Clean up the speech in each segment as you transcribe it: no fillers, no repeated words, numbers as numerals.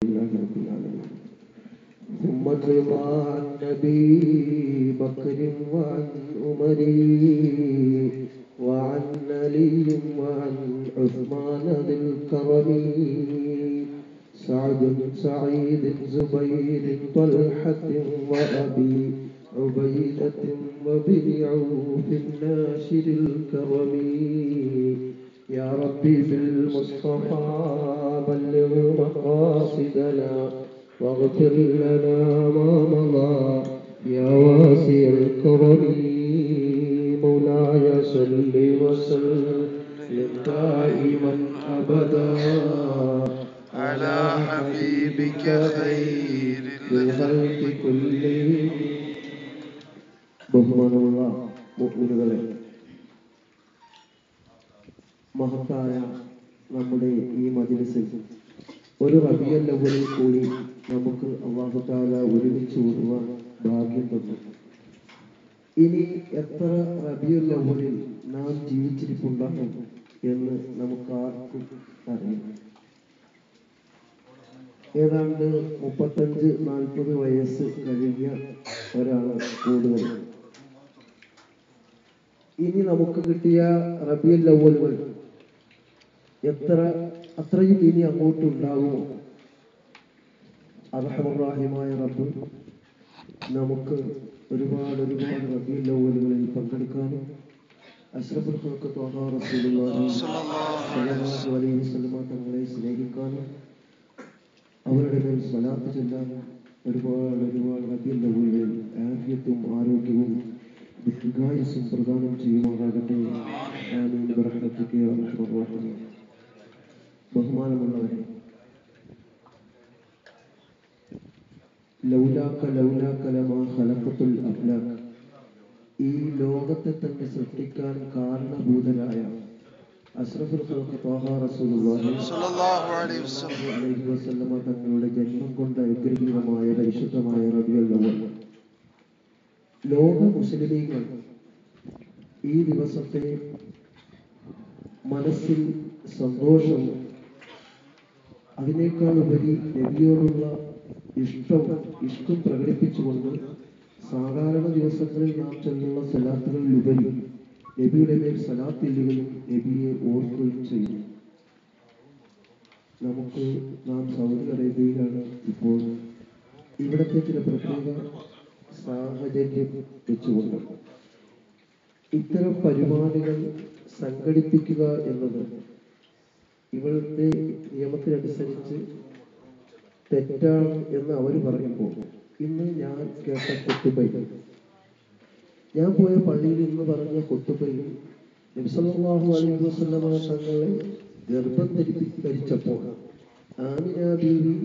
لله رب العالمين. ثم الرضا عن أبي بكر وعن عمر وعن علي وعن عثمان ذي الكرم سعد سعيد زبير طلحة وأبي عبيدة وبن عوف الناشر الكرم. يا ربي بالمصطفى بلغ مقاصدنا واغفر لنا ما مضى يا واسع الكرم. مولاي صل وسلم دائما أبدا على حبيبك خير الخلق كلهم. ബഹുമാനമുള്ള മുഅ്മിനുകളെ, മഹത്തായ നമ്മുടെ ഈ മജ്‌ലിസിൽ ഒരു റബീഉൽ അവ്വലിൽ കൂടി നമുക്ക് അല്ലാഹു തആല ഒരുമിച്ച് കൂടുവാൻ ഭാഗ്യം തന്നു. ഇനി എത്ര റബീഉൽ അവ്വലിൽ നാം ജീവിച്ചിരിപ്പുണ്ടാകും എന്ന് നമുക്കാർക്കും അറിയാം. ഏതാണ്ട് 35-40 വയസ്സ് കഴിഞ്ഞ ഒരാൾ കൂടുതൽ. ഇനി നമുക്ക് കിട്ടിയ റബീഉൽ അവ്വലുകൾ അത്രയും ഇനി അങ്ങോട്ട് ഉണ്ടാകുമോ? അർഹമർ റഹീമായ റബ്ബ് നമുക്ക് ഒരുപാട് റബീഉൽ അവ്വലുകളിൽ പങ്കെടുക്കാനും അഷ്റഫുൽ ഖൽഖ് ത്വാഹ റസൂലുള്ളാഹി സ്വല്ലല്ലാഹു അലൈഹി വസല്ലം തങ്ങളെ സ്നേഹിക്കാനും അവരുടെ മേൽ സ്വലാത്ത് ചൊല്ലാനും ഒരുപാട് റബീഉൽ അവ്വലുകളിൽ ആഫിയത്തും ആരോഗ്യവും ദീർഘായുസ്സും പ്രദാനം ചെയ്യുമാറാകട്ടെ. ആമീൻ ബിറഹ്മതിക യാ അർഹമർ റഹീമീൻ. ബഹുമാനമുള്ളവരെ, ലൗലാക ലമാ ഖലഖതുൽ അഫ്ലാഖ്, ഈ ലോകത്തെ തന്നെ സൃഷ്ടിക്കാൻ കാരണഭൂതരായ അഷ്റഫുൽ ഖൽഖ് ത്വാഹ റസൂലുള്ളാഹി സ്വല്ലല്ലാഹു അലൈഹി വസല്ലം തങ്ങളുടെ ജന്മം കൊണ്ട് അനുഗ്രഹീതമായ പരിശുദ്ധമായ റബീഉൽ അവ്വൽ, ലോക മുസ്ലിമീങ്ങൾ ഈ ദിവസത്തെ മനസ്സിൽ സന്തോഷവും അതിനേക്കാൾ ഉപരി നബിയോടുള്ള ഇഷ്ടം പ്രകടിപ്പിച്ചുകൊണ്ട് സാധാരണ ദിവസങ്ങളിൽ നാം ചൊല്ലുന്ന സലാത്തുകളിലുപരി നബിയുടെ മേൽ സലാത്ത് ചൊല്ലുകയും നബിയെ ഓർക്കുകയും ചെയ്യുന്നു. നാം സൗദി അറേബ്യയിലാണ് ഇപ്പോൾ. ഇവിടത്തെ ചില പ്രത്യേക സാഹചര്യം വെച്ചുകൊണ്ട് ഇത്തരം പരിപാടികൾ സംഘടിപ്പിക്കുക എന്നത് ഇവിടുത്തെ നിയമത്തിനനുസരിച്ച് തെറ്റാണ് എന്ന് അവർ പറയുമ്പോൾ, ഇന്ന് ഞാൻ കേട്ട ഖുതുബയിൽ, ഞാൻ പോയ പള്ളിയിൽ ഇന്ന് പറഞ്ഞ ഖുതുബയിൽ നബി സല്ലല്ലാഹു അലൈഹി വസല്ലം തങ്ങളെ ഗർഭം ധരിച്ചപ്പോൾ ആമിന ബീവി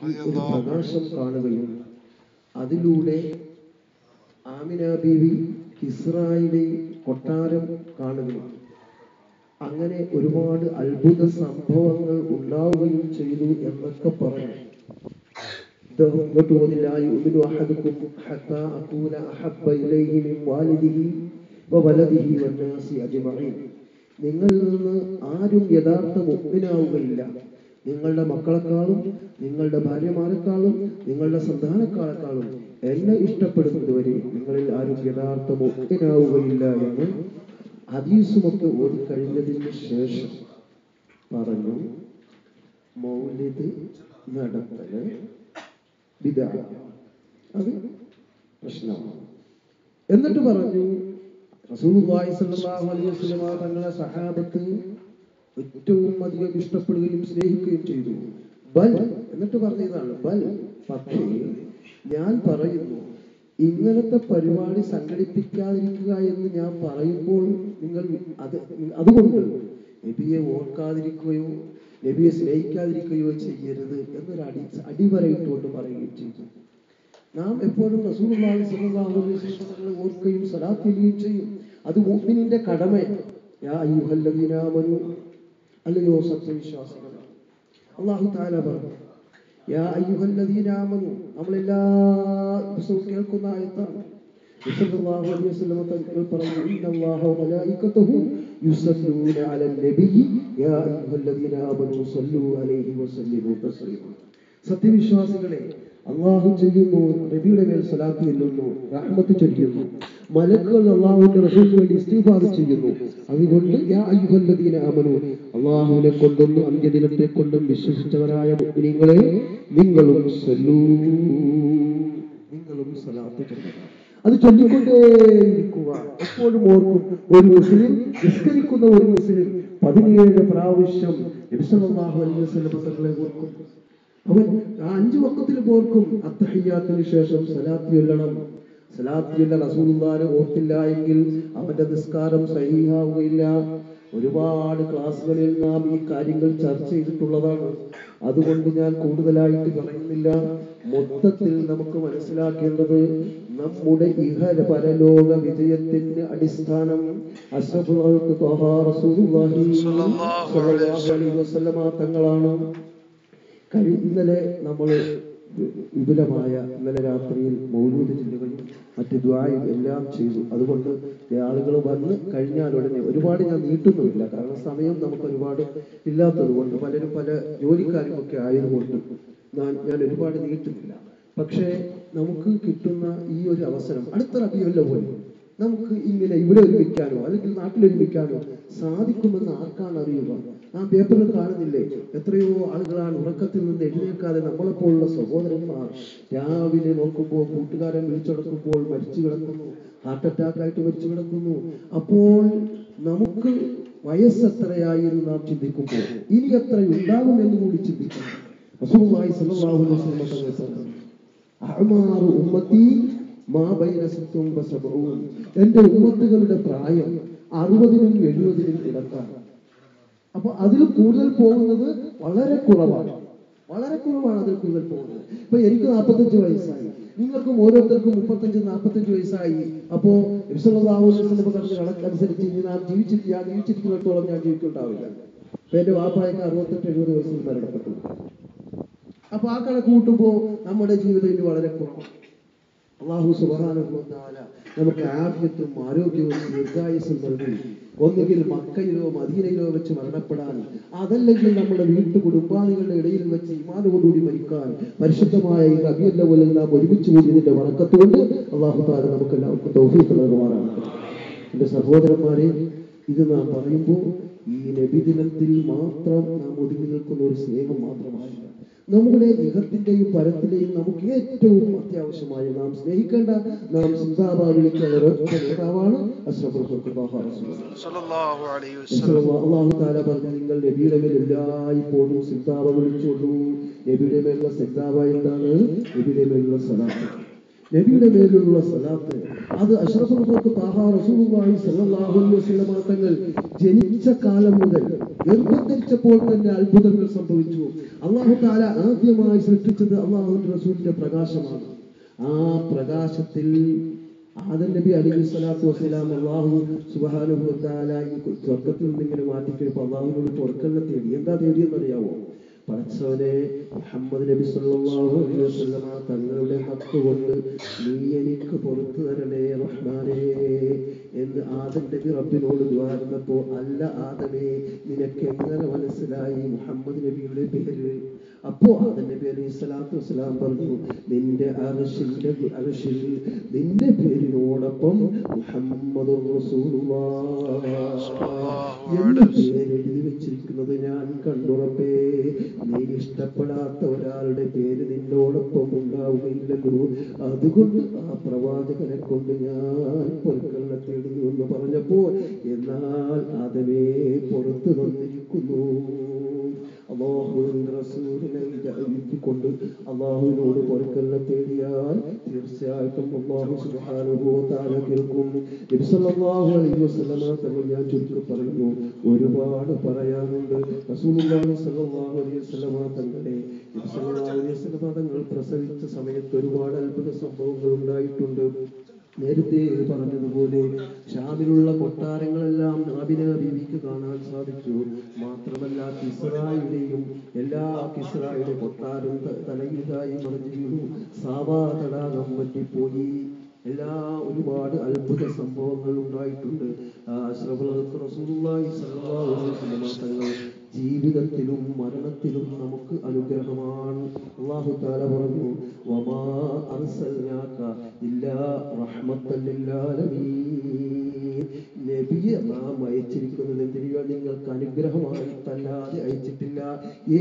ഒരു പ്രകാശം കാണുകയും അതിലൂടെ ആമിന ബീവി കിസ്റായുടെ കൊട്ടാരം കാണുകയും അങ്ങനെ ഒരുപാട് അത്ഭുത സംഭവങ്ങൾ ഉണ്ടാവുകയും ചെയ്തു എന്നൊക്കെ പറഞ്ഞു. നിങ്ങളിൽ നിന്ന് ആരും യഥാർത്ഥ മുഅ്മിനാവുകയില്ല. നിങ്ങളുടെ മക്കളെക്കാളും നിങ്ങളുടെ ഭാര്യമാരെക്കാളും നിങ്ങളുടെ സന്താനക്കാളെക്കാളും എന്നെ ഇഷ്ടപ്പെടുന്നതുവരെ നിങ്ങളിൽ ആരും യഥാർത്ഥ മുഅ്മിനാവുകയില്ല എന്ന് ഹദീസുമൊക്കെ ഓടിക്കഴിഞ്ഞതിന് ശേഷം പറഞ്ഞു. മൗലിദ് നടത്തല് ബിദ്അ, അത് പ്രശ്നമാണ്. എന്നിട്ട് പറഞ്ഞു റസൂലുള്ളാഹി സ്വല്ലല്ലാഹു അലൈഹി വസല്ലം തങ്ങളെ സഹാബത്ത് ഏറ്റവും അധികം ഇഷ്ടപ്പെടുകയും സ്നേഹിക്കുകയും ചെയ്തു. ബൽ, എന്നിട്ട് പറഞ്ഞതാണ് ബൽ, പക്ഷേ ഞാൻ പറയുന്നു, ഇങ്ങനത്തെ പരിപാടി സംഘടിപ്പിക്കാതിരിക്കുക എന്ന് ഞാൻ പറയുമ്പോൾ നിങ്ങൾ അതുകൊണ്ട് നബിയെ ഓർക്കാതിരിക്കുകയോ നബിയെ സ്നേഹിക്കാതിരിക്കുകയോ ചെയ്യരുത് എന്നൊരു അടിവരയിട്ടുകൊണ്ട് പറയുകയും ചെയ്തു. നാം എപ്പോഴും റസൂലുള്ളാഹി സ്വല്ലല്ലാഹു അലൈഹി വസല്ലം ഓർക്കുകയും സ്വലാത്ത് ചൊല്ലുകയും ചെയ്യും. അത് മുഅ്മിനിന്റെ കടമയാണ്. യാ അയ്യുഹല്ലദീന ആമനൂ, അല്ലയോ സത്യവിശ്വാസികളെ, അല്ലാഹു തആല പറഞ്ഞു യാ അയ്യുഹല്ലദീന ആമനൂ, നമ്മളെല്ലാ ദിവസവും കേൾക്കുന്ന ആയത്താണ്. സല്ലല്ലാഹു അലൈഹി വസല്ലം തങ്ങൾ പറഞ്ഞു ഇന്നല്ലാഹ വമലായികതഹു യുസല്ലൂന അലൻ നബി യാ അയ്യുഹല്ലദീന ആമനൂ സല്ലു അലൈഹി വസല്ലിമു തസ്ലീമ. സത്യവിശ്വാസികളെ, അള്ളാഹു ചെയ്യുന്നു, നബിയുടെ മേൽ സ്വലാത്ത് ചൊല്ലുന്നു, റഹ്മത്ത് ചൊല്ലുന്നു, മലക്കുകൾ അള്ളാഹുവിന്റെ റസൂലിന് വേണ്ടി ഇസ്തിഗ്ഫാർ ചെയ്യുന്നു. അതുകൊണ്ട് യാ അയ്യുഹല്ലദീന ആമനൂ, അള്ളാഹുവിനെ കൊണ്ടും അന്ത്യദിനത്തെ കൊണ്ടും വിശ്വസിച്ചവരായ മുഅ്മിനീങ്ങളെ, നിങ്ങളും സ്വലാത്ത് ചൊല്ലുക. അത് ചൊല്ലിക്കൊണ്ടേയിരിക്കുക. എപ്പോഴും ഓർക്കും, ഒരു മുസ്ലിം നിസ്കരിക്കുന്ന ഒരു മുസ്ലിം 17 പ്രാവശ്യം നബി സല്ലല്ലാഹു അലൈഹി വസല്ലം തങ്ങളെ ഓർക്കും. അവൻ 5 വഖത്തിൽ ഓർക്കും. അത്തഹിയ്യാത്തിന് ശേഷം സലാത്ത് ചൊല്ലണം. സലാത്ത് ചൊല്ല റസൂലുള്ളാഹിനെ ഓർത്തില്ല എങ്കിൽ അവന്റെ നിസ്കാരം സഹീഹാവുകയില്ല. ഒരുപാട് ക്ലാസ്സുകളിൽ നാം ഈ കാര്യങ്ങൾ ചർച്ച ചെയ്തിട്ടുള്ളതാണ്. അതുകൊണ്ട് ഞാൻ കൂടുതലായിട്ട് പറയുന്നില്ല. മൊത്തത്തിൽ നമുക്ക് മനസ്സിലാക്കേണ്ടത്, നമ്മുടെ ഇഹ പരലോക വിജയത്തിന്റെ അടിസ്ഥാനം അഷ്റഫുൽ ഖൽഖ് ത്വാഹ റസൂലുള്ളാഹി സ്വല്ലല്ലാഹു അലൈഹി വസല്ലമ തങ്ങളാണ്. ഇന്നലെ നമ്മൾ വിപുലമായ, ഇന്നലെ രാത്രിയിൽ മൗലൂദ് ചൊല്ലുകയും മറ്റ് ദുആയും എല്ലാം ചെയ്തു. അതുകൊണ്ട് ആളുകൾ വന്ന് കഴിഞ്ഞാൽ ഉടനെ, ഒരുപാട് ഞാൻ നീട്ടുന്നുമില്ല, കാരണം സമയം നമുക്ക് ഒരുപാട് ഇല്ലാത്തത് കൊണ്ട്, പലരും പല ജോലിക്കാരുമൊക്കെ ആയതുകൊണ്ട് ഞാൻ ഒരുപാട് നീട്ടുന്നില്ല. പക്ഷേ നമുക്ക് കിട്ടുന്ന ഈ ഒരു അവസരം, അടുത്ത റബീഉൽ അവ്വൽ നമുക്ക് ഇങ്ങനെ ഇവിടെ ഒരുമിക്കാനോ അല്ലെങ്കിൽ നാട്ടിലൊരുമിക്കാനോ സാധിക്കുമെന്ന് ആർക്കാണ് അറിയുക? നാം പേപ്പറിൽ കാണുന്നില്ലേ, എത്രയോ ആളുകളാണ് ഉറക്കത്തിൽ നിന്ന് എഴുന്നേൽക്കാതെ നമ്മളെപ്പോലുള്ള സഹോദരന്മാർ രാവിലെ നോക്കുമ്പോൾ കൂട്ടുകാരൻ വിളിച്ചെടുക്കുമ്പോൾ മരിച്ചു കിടക്കുന്നു, ഹാർട്ട് അറ്റാക്ക് ആയിട്ട് മരിച്ചു കിടക്കുന്നു. അപ്പോൾ നമുക്ക് വയസ്സ് എത്രയായിരുന്നു നാം ചിന്തിക്കുമ്പോൾ ഇനി എത്ര ഉണ്ടാകുമെന്ന് കൂടി ചിന്തിക്കണം. റസൂലുള്ളാഹി സ്വല്ലല്ലാഹു അലൈഹി വസല്ലം പറഞ്ഞു, അഅ്മാറു ഉമ്മത്തി മാ ബൈന 60 വ 70. എന്റെ ഉമ്മത്തുകളുടെ പ്രായം 60-നും 70-നും ഇടക്കാണ്. അപ്പൊ അതിൽ കൂടുതൽ പോകുന്നത് വളരെ കുറവാണ്. അതിൽ കൂടുതൽ പോകുന്നത്. ഇപ്പൊ എനിക്ക് 45 വയസ്സായി, നിങ്ങൾക്കും ഓരോരുത്തർക്കും 35-45 വയസ്സായി. അപ്പോ നബി സല്ലല്ലാഹു അലൈഹി വസല്ലം പറഞ്ഞ കണക്കനുസരിച്ച് ഇനി നാം ജീവിച്ചിരിക്കുന്നിടത്തോളം ഞാൻ ജീവിക്കുന്നുണ്ടാവില്ല. അപ്പൊ എന്റെ വാപ്പായ്ക്ക് 68-70 വയസ്സിൽ മരണപ്പെട്ടു. അപ്പൊ ആ കണക്ക് കൂട്ടുമ്പോൾ നമ്മുടെ ജീവിതം ഇനി വളരെ കുറവാണ്. അല്ലാഹു സുബ്ഹാനഹു വ തആല നമുക്ക് ആഫിയത്തും ആരോഗ്യവും ദീർഘായുസ്സും നൽകി, ഒന്നുകിൽ മക്കയിലോ മദീനയിലോ വെച്ച് മരണപ്പെടാൻ, അതല്ലെങ്കിൽ നമ്മുടെ കുടുംബാദികളുടെ ഇടയിൽ വെച്ച് ഈമാനോടുകൂടി മരിക്കാൻ പരിശുദ്ധമായ ഈ റബീഉൽ അവ്വലിൽ നാം ഒരുമിച്ച് കൂടിയതിന്റെ ബറക്കത്ത് കൊണ്ട് അല്ലാഹു തആല നമുക്ക് എല്ലാവർക്കും തൗഫീഖ് നൽകുമാറാകട്ടെ. എന്റെ സഹോദരന്മാരെ, ഇത് നാം പറയുമ്പോൾ ഈ നബിദിനത്തിൽ മാത്രം നാം ഒതുങ്ങി നിൽക്കുന്ന ഒരു സ്നേഹം മാത്രമല്ല, നമ്മുടെ ഇഹത്തിന്റെയും പരത്തിന്റെയും നമുക്ക് ഏറ്റവും അത്യാവശ്യമായി നാം സ്നേഹിക്കേണ്ട, നാം സിന്ദാബാദ് വിളിക്കുന്ന ഒരൊറ്റ നേതാവാണ് അഷ്റഫുൽ ഖൽഖ് ത്വാഹ സ്വല്ലല്ലാഹു അലൈഹി വസല്ലം. അല്ലാഹു തആല പറഞ്ഞു, നിങ്ങൾ നബിയുടെ മേൽ എല്ലായ്പ്പോഴും സിന്ദാബാദ് വിളിച്ചോളൂ. നബിയുടെ മേലുള്ള സിന്ദാബാദ് എന്താണ്? നബിയുടെ മേലുള്ള സലാത്ത്. നബിയുടെ മേലുള്ള സലാത്ത് അത് അഷ്റഫുൽ ഖൽഖ് ത്വാഹ റസൂലുള്ളാഹി സ്വല്ലല്ലാഹു അലൈഹി വസല്ലം തങ്ങൾ ജനിച്ച കാലം മുതൽ ഗർഭം ധരിച്ചപ്പോൾ തന്നെ അത്ഭുതങ്ങൾ സംഭവിച്ചു. അല്ലാഹു തആല ആദ്യമായി സൃഷ്ടിച്ചത് അല്ലാഹുവിന്റെ റസൂലിന്റെ പ്രകാശമാണ്. ആ പ്രകാശത്തിൽ ആദം നബി അലൈഹി സ്വലാത്തു വസ്സലാം അല്ലാഹു സുബ്ഹാനഹു വ തആല ഈ സ്വർഗ്ഗത്തിൽ നിന്ന് ഇങ്ങനെ മാറ്റിക്കഴിഞ്ഞപ്പോൾ അല്ലാഹുവിനോട് പൊറുക്കലിനെ തേടി. എന്താ തേടിയെന്നറിയാവോ? പടച്ചവനെ, മുഹമ്മദ് നബി സല്ലല്ലാഹു അലൈഹി വസല്ലം തങ്ങളുടെ ഹക്ക് കൊണ്ട് നീ എനിക്ക് പുറത്തു തരണേ റഹ്മാനേ എന്ന് ആദം നബി റബ്ബിനോട് ദുആ ചെയ്തപ്പോൾ, അല്ല ആദമേ, നിനക്ക് എങ്ങനെ മനസ്സിലായി മുഹമ്മദ് നബിയുടെ പേര്? അപ്പോ ആദം നബി അലൈഹി സ്വലാത്തു വസ്സലാം പറഞ്ഞു, നിന്റെ അർശിൽ നിന്റെ പേരിനോടൊപ്പം മുഹമ്മദുർ റസൂലുള്ളാഹ് എന്ന പേര് എഴുതി വെച്ചിരിക്കുന്നത് ഞാൻ കണ്ടു റബ്ബേ. നീ ഇഷ്ടപ്പെടാത്ത ഒരാളുടെ പേര് നിന്നോടൊപ്പം ഉണ്ടാവുകയില്ലല്ലോ, അതുകൊണ്ട് ആ പ്രവാചകനെ കൊണ്ട് ഞാൻ പൊറുക്കലിനെ തേടുന്നു എന്ന് പറഞ്ഞപ്പോൾ, എന്നാൽ ആദമേ, പുറത്തു തന്നിരിക്കുന്നു. അല്ലാഹുവിന്റെ റസൂലിനെ കൊണ്ട് അല്ലാഹുവിനോട് പൊറുക്കലിനെ തേടിയാൽ തീർച്ചയായിട്ടും അല്ലാഹു സുബ്ഹാനഹു വ തആല കേൾക്കും. നബി സല്ലല്ലാഹു അലൈഹി വസല്ലം തങ്ങൾ, ഞാൻ ചുരുക്കി പറഞ്ഞു, ഒരുപാട് പറയാനുണ്ട്. റസൂലുള്ളാഹി സ്വല്ലല്ലാഹു അലൈഹി വസല്ലം തങ്ങളെ നബി സല്ലല്ലാഹു അലൈഹി വസല്ലം തങ്ങൾ പ്രസവിച്ച സമയത്ത് ഒരുപാട് അത്ഭുത സംഭവങ്ങൾ ഉണ്ടായിട്ടുണ്ട്. നേരത്തെ പറഞ്ഞതുപോലെ ഷാമിലുള്ള കൊട്ടാരങ്ങളെല്ലാം ആമിന ബീവിക്ക് കാണാൻ സാധിച്ചു. മാത്രമല്ല, കിസ്റായുടെയും കിസ്റായുടെ കൊട്ടാരം തലയിലായി മറിഞ്ഞു വീണു. സാവാ തടാകം പറ്റിപ്പോയി. ഒരുപാട് അത്ഭുത സംഭവങ്ങൾ ഉണ്ടായിട്ടുണ്ട്. അഷ്റഫുൽ ഖൽഖ് റസൂലുള്ളാഹി സ്വല്ലല്ലാഹു അലൈഹി വസല്ലം തങ്ങൾ ജീവിതത്തിലും മരണത്തിലും നമുക്ക് അനുഗ്രഹമാണ്. അല്ലാഹു തആല പറഞ്ഞു, വമാ അർസൽനാക ഇല്ലാ റഹ്മത്തൻ ലിൽ ആലമീൻ. നബിയെ നാം അയച്ചിരിക്കുന്നത് എന്തിനാ? നിങ്ങൾക്ക് അനുഗ്രഹമായിട്ടല്ലാതെ അയച്ചിട്ടില്ല.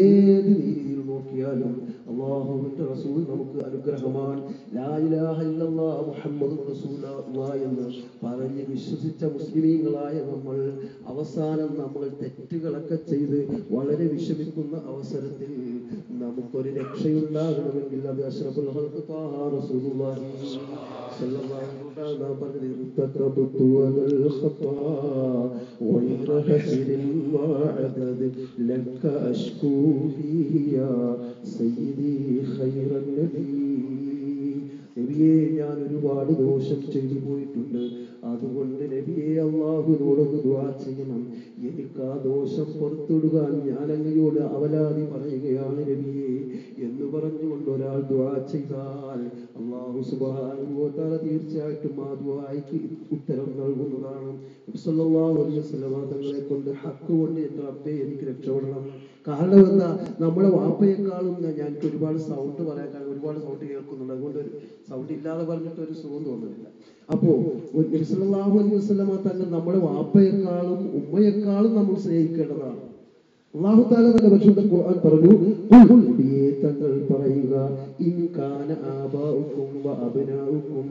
ഏത് രീതിയിൽ നോക്കിയാലും അല്ലാഹുവിന്റെ റസൂൽ നമുക്ക് അനുഗ്രഹമാണ്. ലാ ഇലാഹ ഇല്ലല്ലാഹ് മുഹമ്മദുർ റസൂലുള്ളാഹ് എന്ന് പറഞ്ഞ് വിശ്വസിച്ച മുസ്ലിമീങ്ങളായ നമ്മൾ അവസാനം നമ്മൾ തെറ്റുകളൊക്കെ ചെയ്ത് വളരെ വിഷമിക്കുന്ന അവസരത്തിൽ നമുക്കൊരു രക്ഷയുണ്ടാകണമെങ്കിൽ അത് അഷ്റഫുൽ ഖൽഖ് ത്വാഹ റസൂലുള്ളാഹി സ്വല്ലല്ലാഹു അലൈഹി വസല്ലം പറഞ്ഞു, ഇർതകബതു വൽ ഖത്താ വൈറ ഹസ്രിൻ വഅദദ് ലക അഷ്കൂ ഫീഹി യാ സയ്യിദി ഖൈറൻ നബി. നബിയെ, ഞാൻ ഒരുപാട് ദോഷം ചെയ്തു പോയിട്ടുണ്ട്. അതുകൊണ്ട് നബിയെ, അള്ളാഹുവിനോടൊന്ന് ദുആ ചെയ്യണം. എനിക്ക് ആ ദോഷം പുറത്തിടുവാൻ ഞാൻ അങ്ങയോട് അവലാതി പറയുകയാണ് നബിയെ എന്ന് പറഞ്ഞുകൊണ്ട് ഒരാൾ ദുആ ചെയ്താൽ അല്ലാഹു സുബ്ഹാനഹു വ തആല തീർച്ചയായിട്ടും ആ ദുആയ്ക്ക് ഉത്തരം നൽകുന്നതാണ്. നബി സല്ലല്ലാഹു അലൈഹി വസല്ലം തങ്ങളെ കൊണ്ട് ഹക്ക് കൊണ്ട് എൻ്റെ റബ്ബേ എനിക്ക് രക്ഷപ്പെടണം. കാരണം എന്താ, നമ്മുടെ വാപ്പയെക്കാളും ഞങ്ങൾക്ക് ഒരുപാട് സൗണ്ട് പറയാൻ, ഒരുപാട് സൗണ്ട് കേൾക്കുന്നുണ്ട്. അതുകൊണ്ട് ഒരു സൗണ്ട് ഇല്ലാതെ പറഞ്ഞിട്ട് ഒരു സുഖം തോന്നുന്നില്ല. അപ്പോ നബി സല്ലല്ലാഹു അലൈഹി വസല്ലം തങ്ങൾ നമ്മുടെ വാപ്പയെക്കാളും ഉമ്മയെക്കാളും നമ്മൾ സ്നേഹിക്കേണ്ടതാണ്. അല്ലാഹു തആല തന്റെ പരിശുദ്ധ ഖുർആൻ പറഞ്ഞു, ഖുൽ നബിയേ തങ്ങൾ പറയുക, ഇൻ കാന ആബാഉക്കും വ അബ്നാഉക്കും,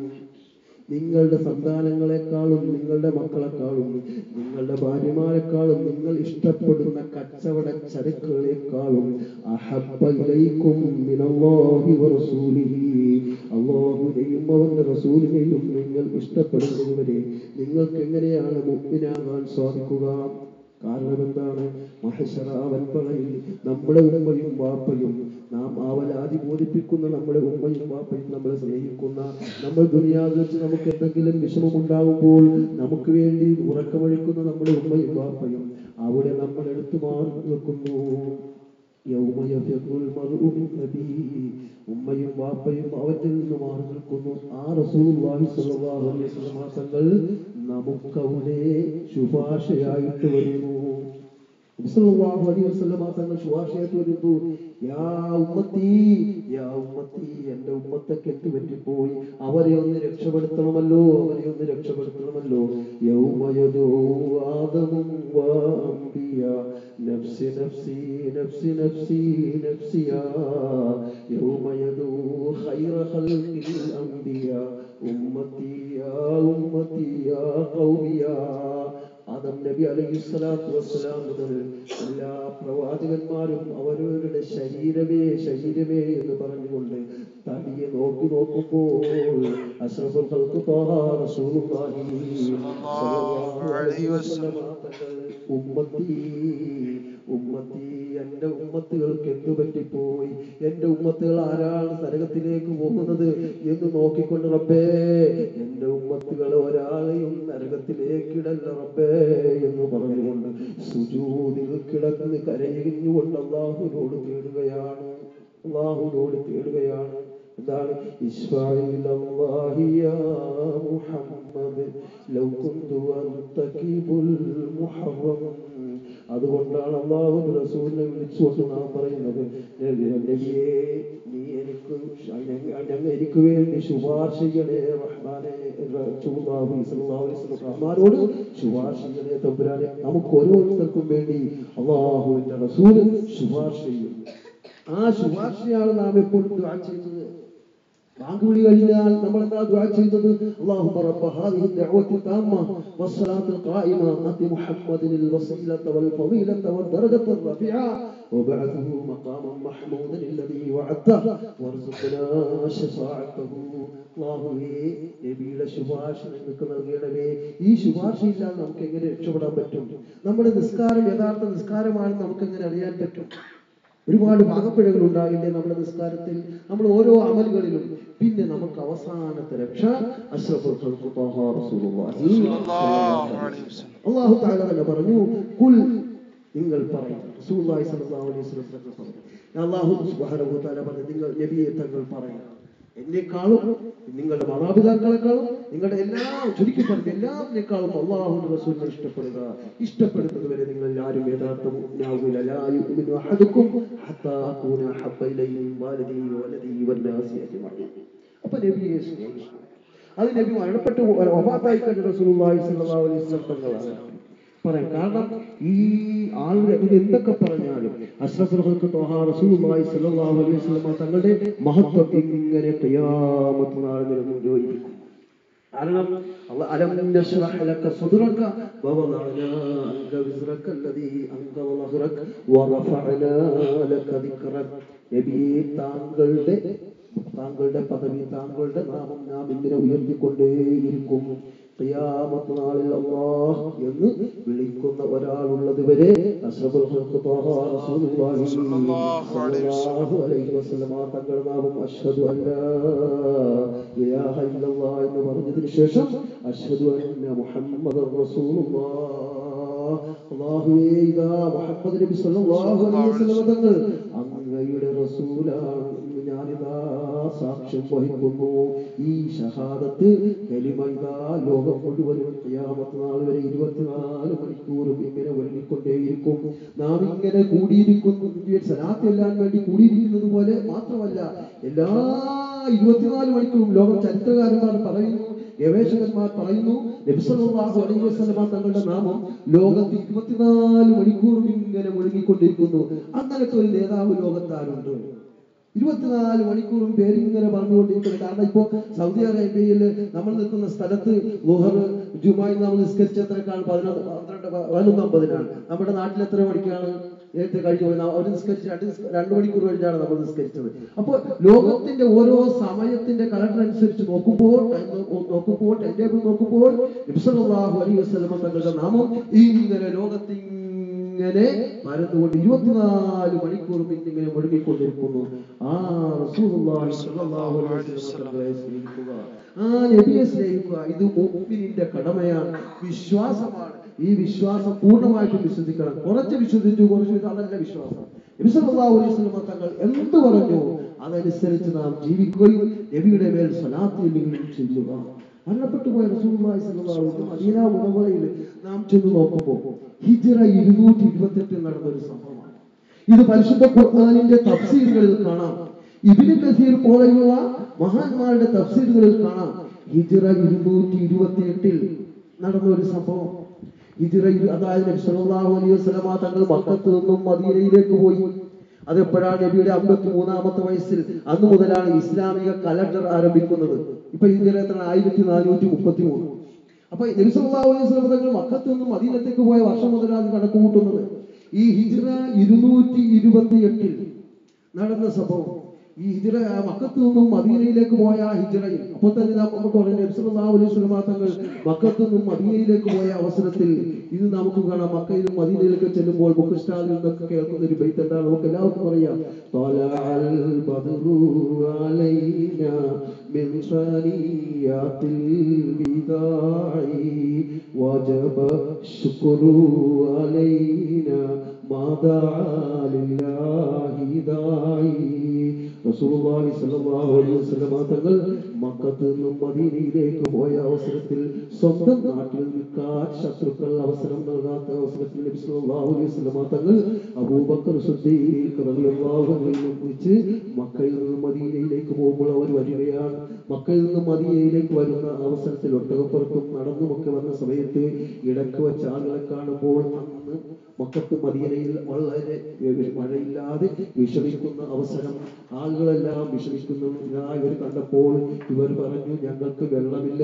നിങ്ങളുടെ സന്താനങ്ങളെക്കാളും നിങ്ങളുടെ മക്കളെക്കാളും നിങ്ങളുടെ ഭാര്യമാരെക്കാളും നിങ്ങൾ ഇഷ്ടപ്പെടുന്ന കച്ചവട ചരക്കുകളെക്കാളും അഹബ്ബ ഇലൈക്കും മിനല്ലാഹി വ റസൂലിഹി, അല്ലാഹുവിനെയും അവന്റെ റസൂലിനെയും നിങ്ങൾ ഇഷ്ടപ്പെടുന്നതുവരെ നിങ്ങൾക്ക് എങ്ങനെയാണ് മുഅ്മിനാകാൻ സാധിക്കുക? കാരണം എന്താണ്? മഹ്ശറ വൽബളയിൽ നമ്മുടെ ഉമ്മയും വാപ്പയും, നാം അവലാതി ബോധിപ്പിക്കുന്ന നമ്മുടെ ഉമ്മയും വാപ്പയും, നമ്മളെ സ്നേഹിക്കുന്ന, നമ്മൾ ദുനിയാവിൽ വെച്ച് നമുക്ക് എന്തെങ്കിലും വിഷമമുണ്ടാകുമ്പോൾ നമുക്ക് വേണ്ടി ഉറക്കമൊഴിക്കുന്ന നമ്മുടെ ഉമ്മയും വാപ്പയും അവിടെ നമ്മൾ എടുത്തു മാറി നിൽക്കുന്നു. ഉമ്മയും വാപ്പയും അവരിൽ നിന്ന് മാറി നിൽക്കുന്നു. ആ റസൂലുള്ളാഹി സ്വല്ലല്ലാഹു അലൈഹി വസല്ലം തങ്ങൾ നമുക്കവിടെ ശുപാർശയായിട്ട് വരുന്നു. സല്ലല്ലാഹു അലൈഹി വസല്ലം തങ്ങൾ ശുപാർശയായിട്ട് വരുന്നു. യാ ഉമ്മത്തി, യാ ഉമ്മത്തി, എൻ്റെ ഉമ്മത്തൊക്കെ എന്തുപറ്റിപ്പോയി? അവരെ ഒന്ന് രക്ഷപ്പെടുത്തണമല്ലോ, അവരെ ഒന്ന് രക്ഷപ്പെടുത്തണമല്ലോ. യൗമ യദൂ ആദമു വ അംബിയാ നഫ്സി നഫ്സി നഫ്സി നഫ്സി നഫ്സിയാ യൗമ യദൂ ഖൈറ ഖൽഖിൽ അംബിയാ ഉമ്മത്തി യാ ഉമ്മത്തി യാ ഖൗമിയാ. ആദം നബി അലൈഹിസ്സലാത്തു വസ്സലാം മുതൽ എല്ലാ പ്രവാചകന്മാരും അവരവരുടെ ശരീരമേ ശരീരമേ എന്ന് പറഞ്ഞുകൊണ്ട് തടിയെ നോക്കുമ്പോൾ അഷ്റഫുൽ ഖൽഖ് ത്വാഹ റസൂലുള്ളാഹി സ്വല്ലല്ലാഹു അലൈഹി വസല്ലം തങ്ങൾ ഉമ്മത്തി ഉമ്മത്തി, എൻ്റെ ഉമ്മത്തുകൾക്ക് എന്തു പറ്റിപ്പോയി? എൻ്റെ ഉമ്മത്തുകൾ ആരാണ് നരകത്തിലേക്ക് പോകുന്നത് എന്ന് നോക്കിക്കൊണ്ട് റബ്ബേ, എൻ്റെ ഉമ്മത്തുകൾ ഒരാളെയും നരകത്തിലേക്കിടല്ല റബ്ബേ എന്ന് പറഞ്ഞുകൊണ്ട് സുജൂദിൽ കിടന്ന് കരയുകൊണ്ട് അല്ലാഹുവിനോട് തേടുകയാണ്. അല്ലാഹുവിനോട് തേടുകയാണ്. എന്താണ്? ഇശ്ഫഅഇലല്ലാഹി യാ മുഹമ്മദ് ലൗ കുന്തു അൻതഖിബുൽ മുഹറം. അതുകൊണ്ടാണ് അല്ലാഹുവിന്റെ റസൂലിനെ വിളിച്ചുകൊണ്ട് നാം പറയുന്നത്, നബിയേ, നീ എനിക്ക് വേണ്ടി ശുപാർശ ചെയ്യണേ റഹ്മാനെ. റഹ്മാനോട് ശുപാർശ ചെയ്യണേ തമ്പുരാനെ. നമുക്ക് ഓരോരുത്തർക്കും വേണ്ടി അല്ലാഹുവിന്റെ റസൂൽ ശുപാർശ ചെയ്യും. ആ ശുപാർശയാണ് നാം എപ്പോഴും ദുആ ചെയ്യുന്നത്. ബാങ്കുവിളി കഴിഞ്ഞാൽ നമ്മൾ എന്താ ദുആ ചെയ്യുന്നത്? അല്ലാഹുമ്മ റബ്ബ ഹാദിഹി ദഅവത്തി തമ്മ വസ്സലാത്തിൽ ഖായിമ ആതി മുഹമ്മദിൽ വസീലത വൽ ഫളീലത വദ്ദറജത റഫീഅ വബഅത്ഹു മഖാമൻ മഹ്മൂദൻ الذي വഅദത വർസുഖനാ ശഫാഅതഹു. അല്ലാഹുവേ, നബിയുടെ ശുപാർശ നിങ്ങൾക്ക് നൽകണമേ. ഈ ശുപാർശയില്ലാതെ നമുക്ക് എങ്ങനെ രക്ഷപ്പെടാൻ പറ്റും? നമ്മുടെ നിസ്കാരം യഥാർത്ഥ നിസ്കാരമാണെന്ന് നമുക്ക് എങ്ങനെ അറിയാൻ പറ്റും? ഒരുപാട് ഭാഗപ്പിഴകൾ ഉണ്ടാകില്ലേ നമ്മുടെ നിസ്കാരത്തിൽ, നമ്മൾ ഓരോ അമലുകളിലും? പിന്നെ നമുക്ക് അവസാനത്തെ രക്ഷ അഷ്റഫുൽ ഖൽഖ് ത്വാഹ റസൂലുള്ളാഹി അല്ലാഹു തആല തന്നെ പറഞ്ഞു, ഖുൽ, നിങ്ങൾ പറയും. റസൂലുള്ളാഹി സ്വല്ലല്ലാഹു അലൈഹി വസല്ലം പറഞ്ഞു, അല്ലാഹു സുബ്ഹാനഹു വ തആല പറഞ്ഞു, നിങ്ങൾ നബിയെ തങ്ങൾ പറയണം. എന്നെക്കാളും നിങ്ങളുടെ മാതാപിതാക്കളെക്കാളും നിങ്ങളുടെ എല്ലാം ചുരുക്കി പറഞ്ഞ എല്ലാത്തിനേക്കാളും അല്ലാഹുവിന്റെ റസൂലിനെ ഇഷ്ടപ്പെടുന്നത് വരെ നിങ്ങൾ എല്ലാവരും യഥാർത്ഥ മുഅ്മിനാവുകയില്ല. ലാ യുഅ്മിനു അഹദുക്കും ഹത്താ അകൂന ഹബ്ബ ഇലൈഹി മിൻ വാലിദിഹി വവലദിഹി വന്നാസി അജ്മഈൻ. അപ്പോൾ നബിയെ സ്നേഹിക്കുക. അത് നബി മരണപ്പെട്ട് വഫാത്തായി കഴിഞ്ഞ റസൂലുള്ളാഹി സ്വല്ലല്ലാഹു അലൈഹി വസല്ലം തങ്ങളാണ് പറയാം. കാരണം ഈ ആളുടെ എന്തൊക്കെ പറഞ്ഞാലും അഷ്റഫുൽ ഖൽഖ് ത്വഹ റസൂലുള്ളാഹി സ്വല്ലല്ലാഹു അലൈഹി വസല്ലം തങ്ങളുടെ മഹത്വം ഇങ്ങനെ ഖിയാമത്ത് നാൾ നിലനിൽക്കും. കാരണം അലം നശ്റഹ് ലക സദ്റക വവദഅനാ അൻക വിസ്റക അല്ലദീ അൻഖദ ളഹ്റക വറഫഅനാ ലക ദിക്റക. നബിയെ താങ്കളുടെ പദവി, താങ്കളുടെ നാമം നാം ഇങ്ങനെ ഉയർത്തിക്കൊണ്ടേയിരിക്കും. ഖിയാമത്ത് നാളിൽ അല്ലാഹ് എന്ന് വിളിക്കുന്ന ഒരാളുള്ളത് വരെ അഷ്റഫുൽ ഖൽഖ് ത്വഹ റസൂലുള്ളാഹി സ്വല്ലല്ലാഹു അലൈഹി വസല്ലം തങ്ങൾ നാമം അഷ്ഹദു അല്ലാ ഇലാഹ ഇല്ലല്ലാഹ് എന്ന് പറഞ്ഞതിന് ശേഷം അഷ്ഹദു അന്ന മുഹമ്മദർ റസൂലുള്ളാഹ്, അല്ലാഹുവേ ഇതാ മുഹമ്മദ് നബി സ്വല്ലല്ലാഹു അലൈഹി വസല്ലം തങ്ങൾ അങ്ങയുടെ റസൂലാണ് എന്ന് ഞാനിതാ സാക്ഷ്യം വഹിക്കുന്നു. ഈ ഷഹാദത്ത് കലിമ ഇതാ ലോകം മുഴുവനും ഖിയാമത്ത് നാൾ വരെ 24 മണിക്കൂറും ഇങ്ങനെ ഒഴുകിക്കൊണ്ടേയിരിക്കും. നാം ഇങ്ങനെ കൂടിയിരിക്കുന്നു സലാത്ത് ചെല്ലാൻ വേണ്ടി കൂടിയിരിക്കുന്നത് പോലെ മാത്രമല്ല, എല്ലാ 24 മണിക്കൂറും ലോകം ചരിത്രകാരന്മാർ പറയുന്നു, ഗവേഷകന്മാർ പറയുന്നു, നബി സല്ലല്ലാഹു അലൈഹി വസല്ലം തങ്ങളുടെ നാമം ലോകത്ത് 24 മണിക്കൂറും ഇങ്ങനെ ഒഴുകിക്കൊണ്ടിരിക്കുന്നു. അങ്ങനത്തെ ഒരു നേതാവ് ലോകത്താരുണ്ട്? 24 മണിക്കൂറും പേരിങ്ങനെ പറഞ്ഞുകൊണ്ടിരിക്കുന്നത്. കാരണം ഇപ്പോ സൗദി അറേബ്യയിൽ നമ്മൾ നിൽക്കുന്ന സ്ഥലത്ത് ളുഹർ ജുമുഅ നമ്മൾ നിസ്കരിച്ചത്രക്കാണ് 11:50. നമ്മുടെ നാട്ടിൽ എത്ര മണിക്കാണ് നേരത്തെ കഴിഞ്ഞു പോയി? അവർ നിസ്കരിച്ച് 2 മണിക്കൂർ കഴിഞ്ഞാണ് നമ്മൾ നിസ്കരിച്ചത്. അപ്പോൾ ലോകത്തിന്റെ ഓരോ സമയത്തിന്റെ കലണ്ടർ അനുസരിച്ച് നോക്കുമ്പോൾ ടൈം ടേബിൾ നോക്കുമ്പോൾ നബി സല്ലല്ലാഹു അലൈഹി വസല്ലം തങ്ങളുടെ നാമം ഇങ്ങനെ ലോകത്തിങ്ങനെ പരന്നുകൊണ്ട് 24 മണിക്കൂറും ഇങ്ങനെ മുഴുകിക്കൊണ്ടിരിക്കുന്നു. ആ റസൂലുള്ളാഹി സ്വല്ലല്ലാഹു അലൈഹി വസല്ലം സ്നേഹിക്കുക, ആ നബിയെ സ്നേഹിക്കുക, ഇത് മുഅ്മിനിന്റെ കടമയാണ്, വിശ്വാസമാണ്. ഈ വിശ്വാസം പൂർണ്ണമായിട്ടും വിശ്വസിക്കണം. കുറച്ച് വിശ്വസിച്ചു, കുറച്ച് അതല്ല വിശ്വാസം. നബി സല്ലല്ലാഹു അലൈഹി വസല്ലം തങ്ങൾ എന്ത് പറഞ്ഞു അതനുസരിച്ച് നാം ജീവിക്കുകയും നബിയുടെ മേൽ സ്വലാത്ത് ചെയ്യുക. മരണപ്പെട്ടു പോയ റസൂലുള്ളാഹി സ്വല്ലല്ലാഹു അലൈഹി വസല്ലം മദീന മുനവ്വറയിൽ നാം ചെന്ന് നോക്കുമ്പോൾ ഹിജ്റ 228 നടന്ന ഒരു സംഭവമാണ്. ഇത് പരിശുദ്ധ ഖുർആനിന്റെ തഫ്സീറുകളിൽ കാണാം. ഇബ്നു കസീർ പോലെയുള്ള മഹാന്മാരുടെ തഫ്സീറുകളിൽ കാണാം. ഹിജ്റ 228 നടന്ന ഒരു സംഭവം. അതായത് നബി സല്ലല്ലാഹു അലൈഹി വസല്ലം തങ്ങൾ മക്കത്ത് നിന്നും മദീനയിലേക്ക് പോയി. അതെപ്പോഴാണ്? നബിയുടെ 53-ാമത്തെ വയസ്സിൽ. അന്നു മുതലാണ് ഇസ്ലാമിക കലണ്ടർ ആരംഭിക്കുന്നത്. ഇപ്പൊ ഹിജ്റ എത്ര? 1433. അപ്പൊ നബി സല്ലല്ലാഹു അലൈഹി വസല്ലം തങ്ങൾ മക്കത്ത് നിന്നും മദീനത്തേക്ക് പോയ വർഷം മുതലാണ് കണക്ക് കൂട്ടുന്നത്. ഈ ഹിജ്റ 228 നടന്ന സംഭവം. ഈ ഹിജ്റ മക്കത്ത് നിന്നും മദീനയിലേക്ക് പോയ ആ ഹിജ്റയിൽ അപ്പോൾ തന്നെ നമുക്ക് പറയാം നബി സല്ലല്ലാഹു അലൈഹി വസല്ലം തങ്ങൾ മക്കത്ത് നിന്നും മദീനയിലേക്ക് പോയ അവസരത്തിൽ ഇത് നമുക്ക് കാണാം. മക്കയിലും മദീനയിലേക്ക് ചെല്ലുമ്പോൾ ബുക്ക് സ്റ്റാളിൽ നിന്നൊക്കെ കേൾക്കുന്ന ഒരു ബൈത്ത് എന്താണ്? നമുക്ക് എല്ലാവർക്കും അറിയാം. ത്വലഅൽ ബദ്റു അലൈനാ മിൻ സനിയാത്തിൽ വിദാഇ വജബ ശുക്രു അലൈനാ മാദാ ലില്ലാഹി ദാഇ. റസൂലുള്ളാഹി സ്വല്ലല്ലാഹു അലൈഹി വസല്ലം തങ്ങൾ മക്കത്ത് നിന്നും മദീനയിലേക്ക് പോയ അവസരത്തിൽ സ്വന്തം നാട്ടിൽ നിൽക്കാൻ ശത്രുക്കൾ അവസരം നൽകാത്ത അവസരത്തിൽ നബി സല്ലല്ലാഹു അലൈഹി വസല്ലം തങ്ങൾ അബൂബക്കർ സിദ്ദീഖ് റളിയല്ലാഹു അൻഹുവിനെ വിളിച്ച് മക്കയിൽ നിന്ന് മദീനയിലേക്ക് പോകുമ്പോൾ അവർ വരികയാണ്. മക്കയിൽ നിന്ന് മദീനയിലേക്ക് വരുന്ന അവസരത്തിൽ ഒട്ടകപ്പുറത്തും നടന്നുമൊക്കെ വന്ന സമയത്ത് ഇടയ്ക്ക് വെച്ച ആളുകളെ കാണുമ്പോൾ അന്ന് മക്കത്ത് മദീനയിൽ വളരെ മഴയില്ലാതെ വിഷമിക്കുന്ന അവസരം. ആളുകളെല്ലാം വിഷമിക്കുന്നതായി ഇവർ കണ്ടപ്പോൾ ഇവർ പറഞ്ഞു, ഞങ്ങൾക്ക് വെള്ളമില്ല,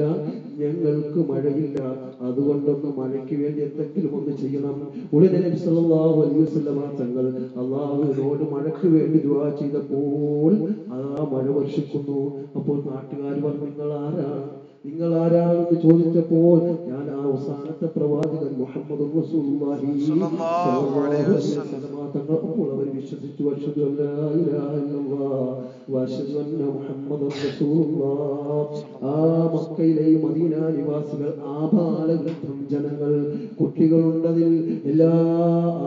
ഞങ്ങൾക്ക് മഴയില്ല, അതുകൊണ്ടൊന്ന് മഴയ്ക്ക് വേണ്ടി എന്തെങ്കിലും ഒന്ന് ചെയ്യണം. ഉടനെ നബി സല്ലല്ലാഹു അലൈഹി വസല്ലം തങ്ങൾ അല്ലാഹുവിനോട് മഴയ്ക്ക് വേണ്ടി ദുആ ചെയ്തപ്പോൾ ആ മഴ വർഷിക്കുന്നു. അപ്പോൾ നാട്ടുകാർ പറഞ്ഞു, നിങ്ങൾ ആരാണെന്ന് ചോദിച്ചപ്പോൾ ഞാൻ ആ അവസാനത്തെ പ്രവാചകൻ മുഹമ്മദ് റസൂലുള്ളാഹി സ്വല്ലല്ലാഹു അലൈഹി വസല്ലം തങ്ങൾ. അപ്പോൾ അവർ വിശ്വസിച്ചു. അഷ്ഹദു അല്ലാ ഇലാഹ ഇല്ലല്ലാഹ് വ വഅശ്ഹദു അന്ന മുഹമ്മദൻ റസൂലുള്ളാഹ്. ആ മക്കയിലെയും മദീന നിവാസികൾ, ആബാലവൃദ്ധം ജനങ്ങൾ, കുട്ടികളുണ്ടതിൽ എല്ലാ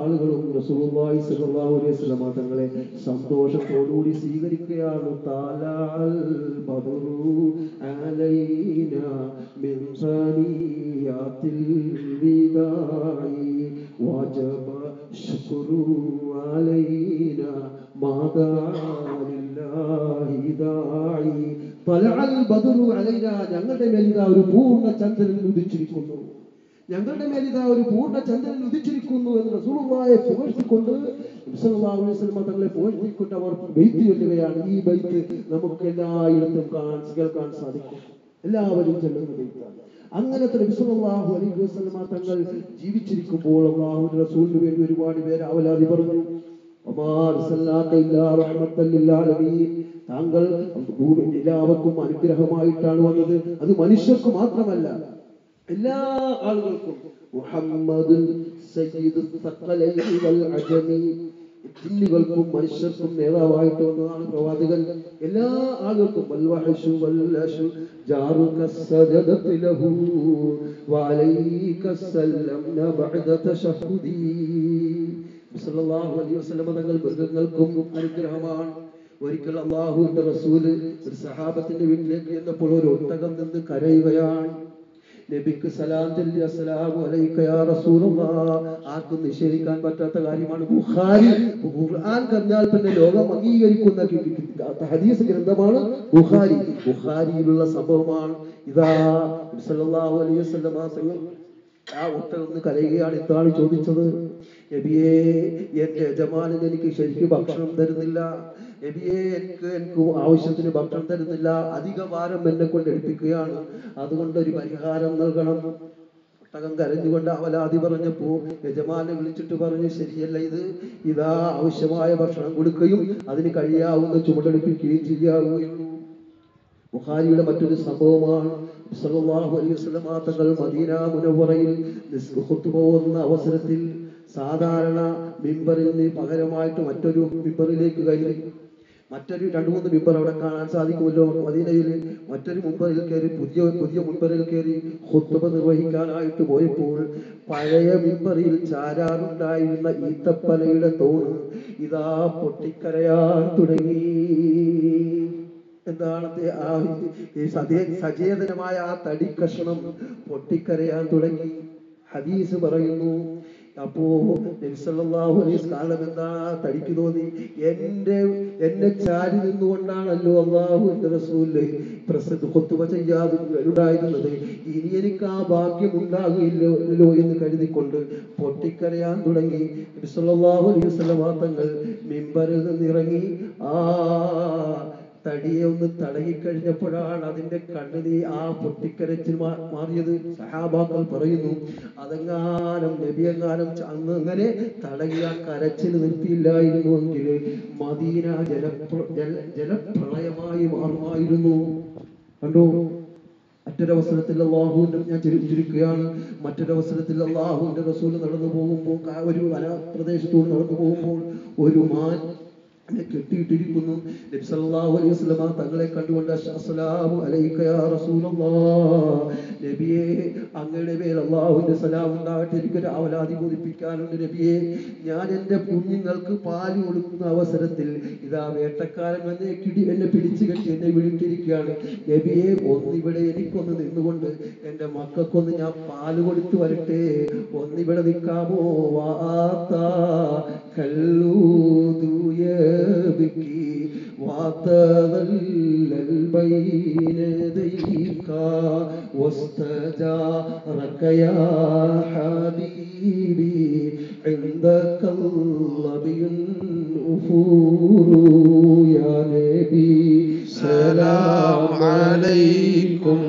ആളുകളും റസൂലുള്ളാഹി സ്വല്ലല്ലാഹു അലൈഹി വസല്ലം തങ്ങളെ സന്തോഷത്തോടുകൂടി സ്വീകരിക്കുകയാണ്. താലഅൽ ബദറു അലൈനാ മിൻ സനിയാത്തിൽ വിദാഇ വജബ ശുക്രു അലൈനാ മാദാ ലില്ലാഹി ദാഇ. തലഅൽ ബദറു അലൈനാ, ഞങ്ങളുടെ മേൽ ഇതാ ഒരു പൂർണ്ണ ചന്ദ്രൻ ഉദിച്ചിരിക്കുന്നു, ഞങ്ങളുടെ മേൽ ഇതാ ഒരു പൂർണ്ണ ചന്ദ്രൻ ഉദിച്ചിരിക്കുന്നു എന്ന് റസൂലുള്ളാഹിയെ പുകഴ്ത്തിക്കൊണ്ട് സല്ലല്ലാഹു അലൈഹി വസല്ലം തങ്ങളെ പുകഴ്ത്തിക്കൊണ്ട് അവർ ബൈത്ത് ചൊല്ലുകയാണ്. ഈ ബൈത്ത് നമുക്ക് എല്ലായിടത്തും കേൾക്കാൻ സാധിക്കും, എല്ലാവരും ചൊല്ലുന്ന ബൈത്താണ്. അങ്ങനത്തെ നബി സല്ലല്ലാഹു അലൈഹി വസല്ലം തങ്ങൾ ജീവിച്ചിരിക്കുമ്പോൾ അല്ലാഹുവിന്റെ റസൂലിന് വേണ്ടി ഒരുപാട് പേര് അവലാദി പറഞ്ഞു. താങ്കൾ എല്ലാവർക്കും അനുഗ്രഹമായിട്ടാണ് വന്നത്. അത് മനുഷ്യർക്ക് മാത്രമല്ല, എല്ലാ ആളുകൾക്കും. മുഹമ്മദുൻ സയ്യിദുൽ സഖലൈനി വൽ അജമി, ജിന്നുകൾക്കും മനുഷ്യർക്കും നേതാവായിട്ട് വന്നതാണ് പ്രവാചകൻ. എല്ലാ ആളുകൾക്കും. വൽവഹശു വല്ലശു ജാറുക സജദത ലഹു വഅലൈക സല്ലംന ബഅദ തശഹുദി. സല്ലല്ലാഹു അലൈഹി വസല്ലം തങ്ങൾ മൃഗങ്ങൾക്കും അനുഗ്രഹമാണ്. ഒരിക്കൽ അല്ലാഹുവിന്റെ റസൂല് ഒരു സഹാബത്തിന്റെ വീട്ടിലേക്ക് ചെന്നപ്പോൾ ഒരു ഒട്ടകം നിന്ന് കരയുകയാണ്. നബിക്ക് സലാം ചൊല്ലി അസ്സലാമു അലൈക യാ റസൂലല്ലാഹ്. ആർക്കും നിഷേധിക്കാൻ പറ്റാത്ത കാര്യമാണ്. ബുഖാരി, ഖുർആൻ കഴിഞ്ഞാൽ പിന്നെ ലോകം അംഗീകരിക്കുന്ന ഹദീസ് ഗ്രന്ഥമാണ് ബുഖാരി. ബുഖാരിയിലുള്ള സംഭവമാണ്. ഇതാ സല്ലല്ലാഹു അലൈഹി വസല്ലം ആ ഒട്ടകം കരയുകയാണ്. എന്താണ് ചോദിച്ചത്? നബിയേ, എന്റെ യജമാനൻ എനിക്ക് ശരിക്കും ഭക്ഷണം തരുന്നില്ല. നബിയേ, എനിക്ക് ആവശ്യത്തിന് ഭക്ഷണം തരുന്നില്ല. അധിക ഭാരം എന്നെ കൊണ്ട് എടുപ്പിക്കുകയാണ്. അതുകൊണ്ട് ഒരു പരിഹാരം നൽകണം. ഒട്ടകം കരഞ്ഞുകൊണ്ട് അവലാതി പറഞ്ഞപ്പോ യജമാനെ വിളിച്ചിട്ട് പറഞ്ഞു, ശരിയല്ല ഇത്, ഇതാ ആവശ്യമായ ഭക്ഷണം കൊടുക്കുകയും അതിന് കഴിയാവുന്ന ചുമടെടുപ്പിക്കുകയും ചെയ്യാവുകയുള്ളൂ. ബുഖാരിയുടെ മറ്റൊരു സംഭവമാണ്. സല്ലല്ലാഹു അലൈഹി വസല്ലം തങ്ങൾ മദീന മുനവ്വറയിൽ ഖുത്ബ ഓതുന്ന അവസരത്തിൽ സാധാരണ മിമ്പറിന് പകരമായിട്ട് മറ്റൊരു മിമ്പറിലേക്ക് കയറി. മറ്റൊരു 2-3 മിമ്പർ അവിടെ കാണാൻ സാധിക്കുമല്ലോ മദീനയിൽ. മറ്റൊരു മുമ്പറിൽ കയറി, പുതിയ മുമ്പറിൽ കയറി ഖുത്ബ നിർവഹിക്കാനായിട്ട് പോയപ്പോൾ പഴയ മിമ്പറിൽ ചാരാറുണ്ടായിരുന്ന ഈത്തപ്പനയുടെ തോണ് ഇതാ പൊട്ടിക്കരയാൻ തുടങ്ങി. എന്താണ് സചേതനമായ ആ തടി കഷ്ണം പൊട്ടിക്കരയാൻ തുടങ്ങി. ഹദീസ് പറയുന്നു. അപ്പോ നബി സല്ലല്ലാഹു അലൈഹി വസല്ലം എന്താ തടിക്ക് തോന്നി? എന്നെ ചാരി നിന്നുകൊണ്ടാണല്ലോ അല്ലാഹുവിന്റെ റസൂല് ഖുത്ബ ചെയ്യാറുണ്ടായിരുന്നത്. ഇനി എനിക്ക് ആ ഭാഗ്യം ഉണ്ടാകില്ലല്ലോ എന്ന് കരുതിക്കൊണ്ട് പൊട്ടിക്കരയാൻ തുടങ്ങി. നബി സല്ലല്ലാഹു അലൈഹി വസല്ലം തങ്ങൾ മിമ്പറിൽ നിന്നിറങ്ങി ആ തടിയെ ഒന്ന് തടകിക്കഴിഞ്ഞപ്പോഴാണ് അതിന്റെ കണ്ണുനീർ ആ പൊട്ടിക്കരച്ചിൽ മാറിയത്. സഹാബാക്കൾ പറയുന്നു, അതെങ്ങാനും നബിയെങ്ങാനും അന്ന് അങ്ങനെ തടകിയ കരച്ചിൽ നിർത്തിയില്ലായിരുന്നുവെങ്കിൽ മദീന ജലപ്രളയമായി മാറുമായിരുന്നു. കണ്ടോ? മറ്റൊരവസരത്തിൽ അല്ലാഹുവിന്റെ, ഞാൻ ചുരുക്കുകയാണ്, മറ്റൊരവസരത്തിൽ അല്ലാഹുവിന്റെ റസൂൽ നടന്നു പോകുമ്പോൾ, ഒരു വനപ്രദേശത്തോട് നടന്നു പോകുമ്പോൾ ഒരു മാൻ കെട്ടിയിട്ടിരിക്കുന്നു. നബി സല്ലല്ലാഹു അലൈഹി വസല്ലം തങ്ങളെ കണ്ടുകൊണ്ട് അസ്സലാമു അലൈക യാ റസൂലല്ലാഹ്, നബിയേ അങ്ങയുടെ മേൽ അല്ലാഹുവിന്റെ സലാം ഉണ്ടാകട്ടെ, എനിക്കൊരു അവലാതി ബോധിപ്പിക്കാനുണ്ട് നബിയേ. ഞാൻ എൻ്റെ കുഞ്ഞുങ്ങൾക്ക് പാല് കൊടുക്കുന്ന അവസരത്തിൽ ഇതാ വേട്ടക്കാരൻ എന്നെ പിടിച്ചു കെട്ടി എന്നെ വിളിച്ചിരിക്കുകയാണ്. നബിയെ, ഒന്നിവിടെ എനിക്കൊന്ന് നിന്നുകൊണ്ട് എൻ്റെ മക്കൾക്കൊന്ന് ഞാൻ പാല് കൊടുത്തു വരട്ടെ, ഒന്നിവിടെ നിൽക്കാമോ? വാത്താ കല്ലൂദുയ بكي وتذلل بين يديك واستجارك يا حبيبي عندك اللبي الأفور يا نبي سلام عليكم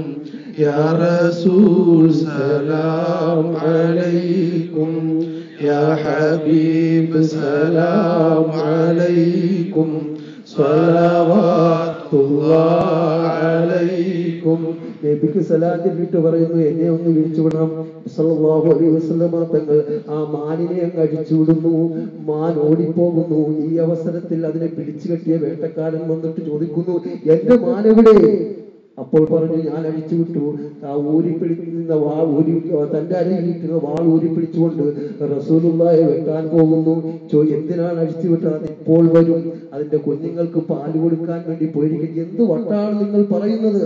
يا رسول سلام عليكم يا حبيب سلام عليكم صلوات الله عليكم നബിക്ക് സലാം ചൊല്ലിട്ട് പറയുന്നു, എന്നെ ഒന്ന് വിളിച്ചു വിടണം. സല്ലല്ലാഹു അലൈഹി വസല്ലമ തങ്ങൾ ആ മാനിനെ അങ്ങ് അടിച്ചുവിടുന്നു. മാൻ ഓടിപ്പോകുന്നു. ഈ അവസരത്തിൽ അതിനെ പിടിച്ചു കെട്ടിയ വേട്ടക്കാരൻ വന്നിട്ട് ചോദിക്കുന്നു, എന്റെ മാനെവിടെ? അപ്പോൾ പറഞ്ഞു, ഞാൻ അടിച്ചു വിട്ടു. ആ ഊരിപ്പിടിക്കുന്ന വാൾ തന്റെ അരയിലിരിക്കുന്ന വാൾ ഊരിപ്പിടിച്ചുകൊണ്ട് റസൂലുള്ളാഹിയെ വെട്ടാൻ പോകുന്നു. എന്തിനാണ് അടിച്ചു വിട്ടത്? അത് ഇപ്പോൾ വരും, അതിന്റെ കുഞ്ഞുങ്ങൾക്ക് പാല് കൊടുക്കാൻ വേണ്ടി പോയിരിക്കും. എന്ത് വട്ടാണ് നിങ്ങൾ പറയുന്നത്?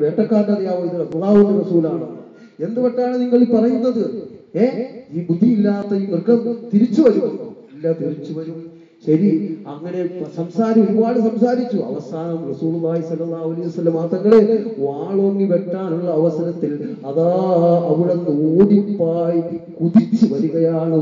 വേട്ടക്കാരൻ അറിയാവോ ഇത് അല്ലാഹുവിന്റെ റസൂലാണ്? എന്ത് വട്ടാണ് നിങ്ങൾ പറയുന്നത്? ഈ ബുദ്ധിയില്ലാത്ത ഈ മൃഗം തിരിച്ചു വരുമോ? ഇല്ല, തിരിച്ചു വരും. ശരി, അങ്ങനെ ഒരുപാട് സംസാരിച്ചു. അവസാനം റസൂലുള്ളാഹി സ്വല്ലല്ലാഹു അലൈഹി വസല്ലം തങ്ങളെ വാളോങ്ങി വെട്ടാനുള്ള അവസരത്തിൽ അതാ അവിടെ നിന്ന് ഓടിപ്പായി കുതിച്ചു വരികയാണ്.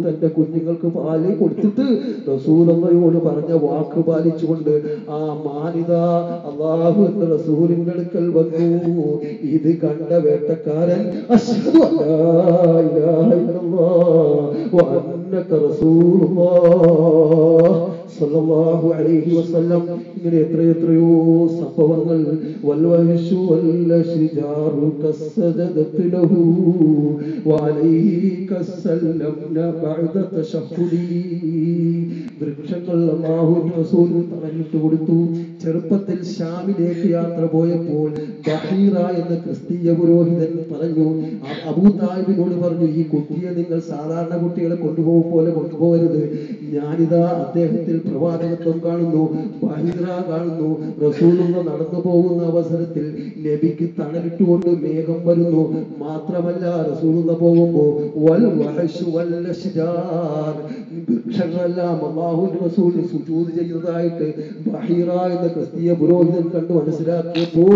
തന്റെ കുഞ്ഞുങ്ങൾക്ക് പാല് കൊടുത്തിട്ട് റസൂലുള്ളാഹിയോട് പറഞ്ഞ വാക്ക് പാലിച്ചുകൊണ്ട് ആ മാനിത അല്ലാഹുവിന്റെ റസൂലിന്റെ അടുക്കൽ വന്നു. ഇത് കണ്ട വേട്ടക്കാരൻ അശ്ഹദു അല്ലാ ഇലാഹ ഇല്ലല്ലാഹ് വ അന്നക റസൂലുള്ളാഹ് സല്ലല്ലാഹു അലൈഹി വസല്ലം. ഇങ്ങനെ എത്രയോ സംഭവങ്ങൾ. വൽവഹ്ശു വല്ലശ്ജാറു കസ്സജദത് ലഹു വഅലൈക സല്ലംന ബഅദ തശഹുദി. വൃക്ഷങ്ങൾ അല്ലാഹുവിന്റെ റസൂൽ പറഞ്ഞിട്ട് കൊടുത്തു. ചെറുപ്പത്തിൽ ഷാമിലേക്ക് യാത്ര പോയപ്പോൾ ബഹീറ എന്ന ക്രിസ്തീയ പുരോഹിതൻ പറഞ്ഞു, അബൂ താലിബിനോട് പറഞ്ഞു, ഈ കുട്ടിയെ നിങ്ങൾ സാധാരണ കുട്ടികളെ കൊണ്ടുപോകും പോലെ കൊണ്ടുപോകരുത്. ഞാനിതാ അദ്ദേഹത്തിൽ പ്രവാചകത്വം കാണുന്നു, ബഹീറ കാണുന്നു. റസൂലുള്ള നടന്നു പോകുന്ന അവസരത്തിൽ നബിക്ക് തണലിട്ടുകൊണ്ട് മേഘം വരുന്നു. മാത്രമല്ല റസൂലുള്ള പോകുമ്പോ വൃക്ഷങ്ങളെല്ലാം അല്ലാഹുവിന്റെ റസൂലിന് സുജൂദ് ചെയ്യുന്നതായിട്ട് ബഹീറ എന്ന ക്രിസ്തീയ പുരോഹിതൻ കണ്ടു. മനസ്സിലാക്കിയപ്പോൾ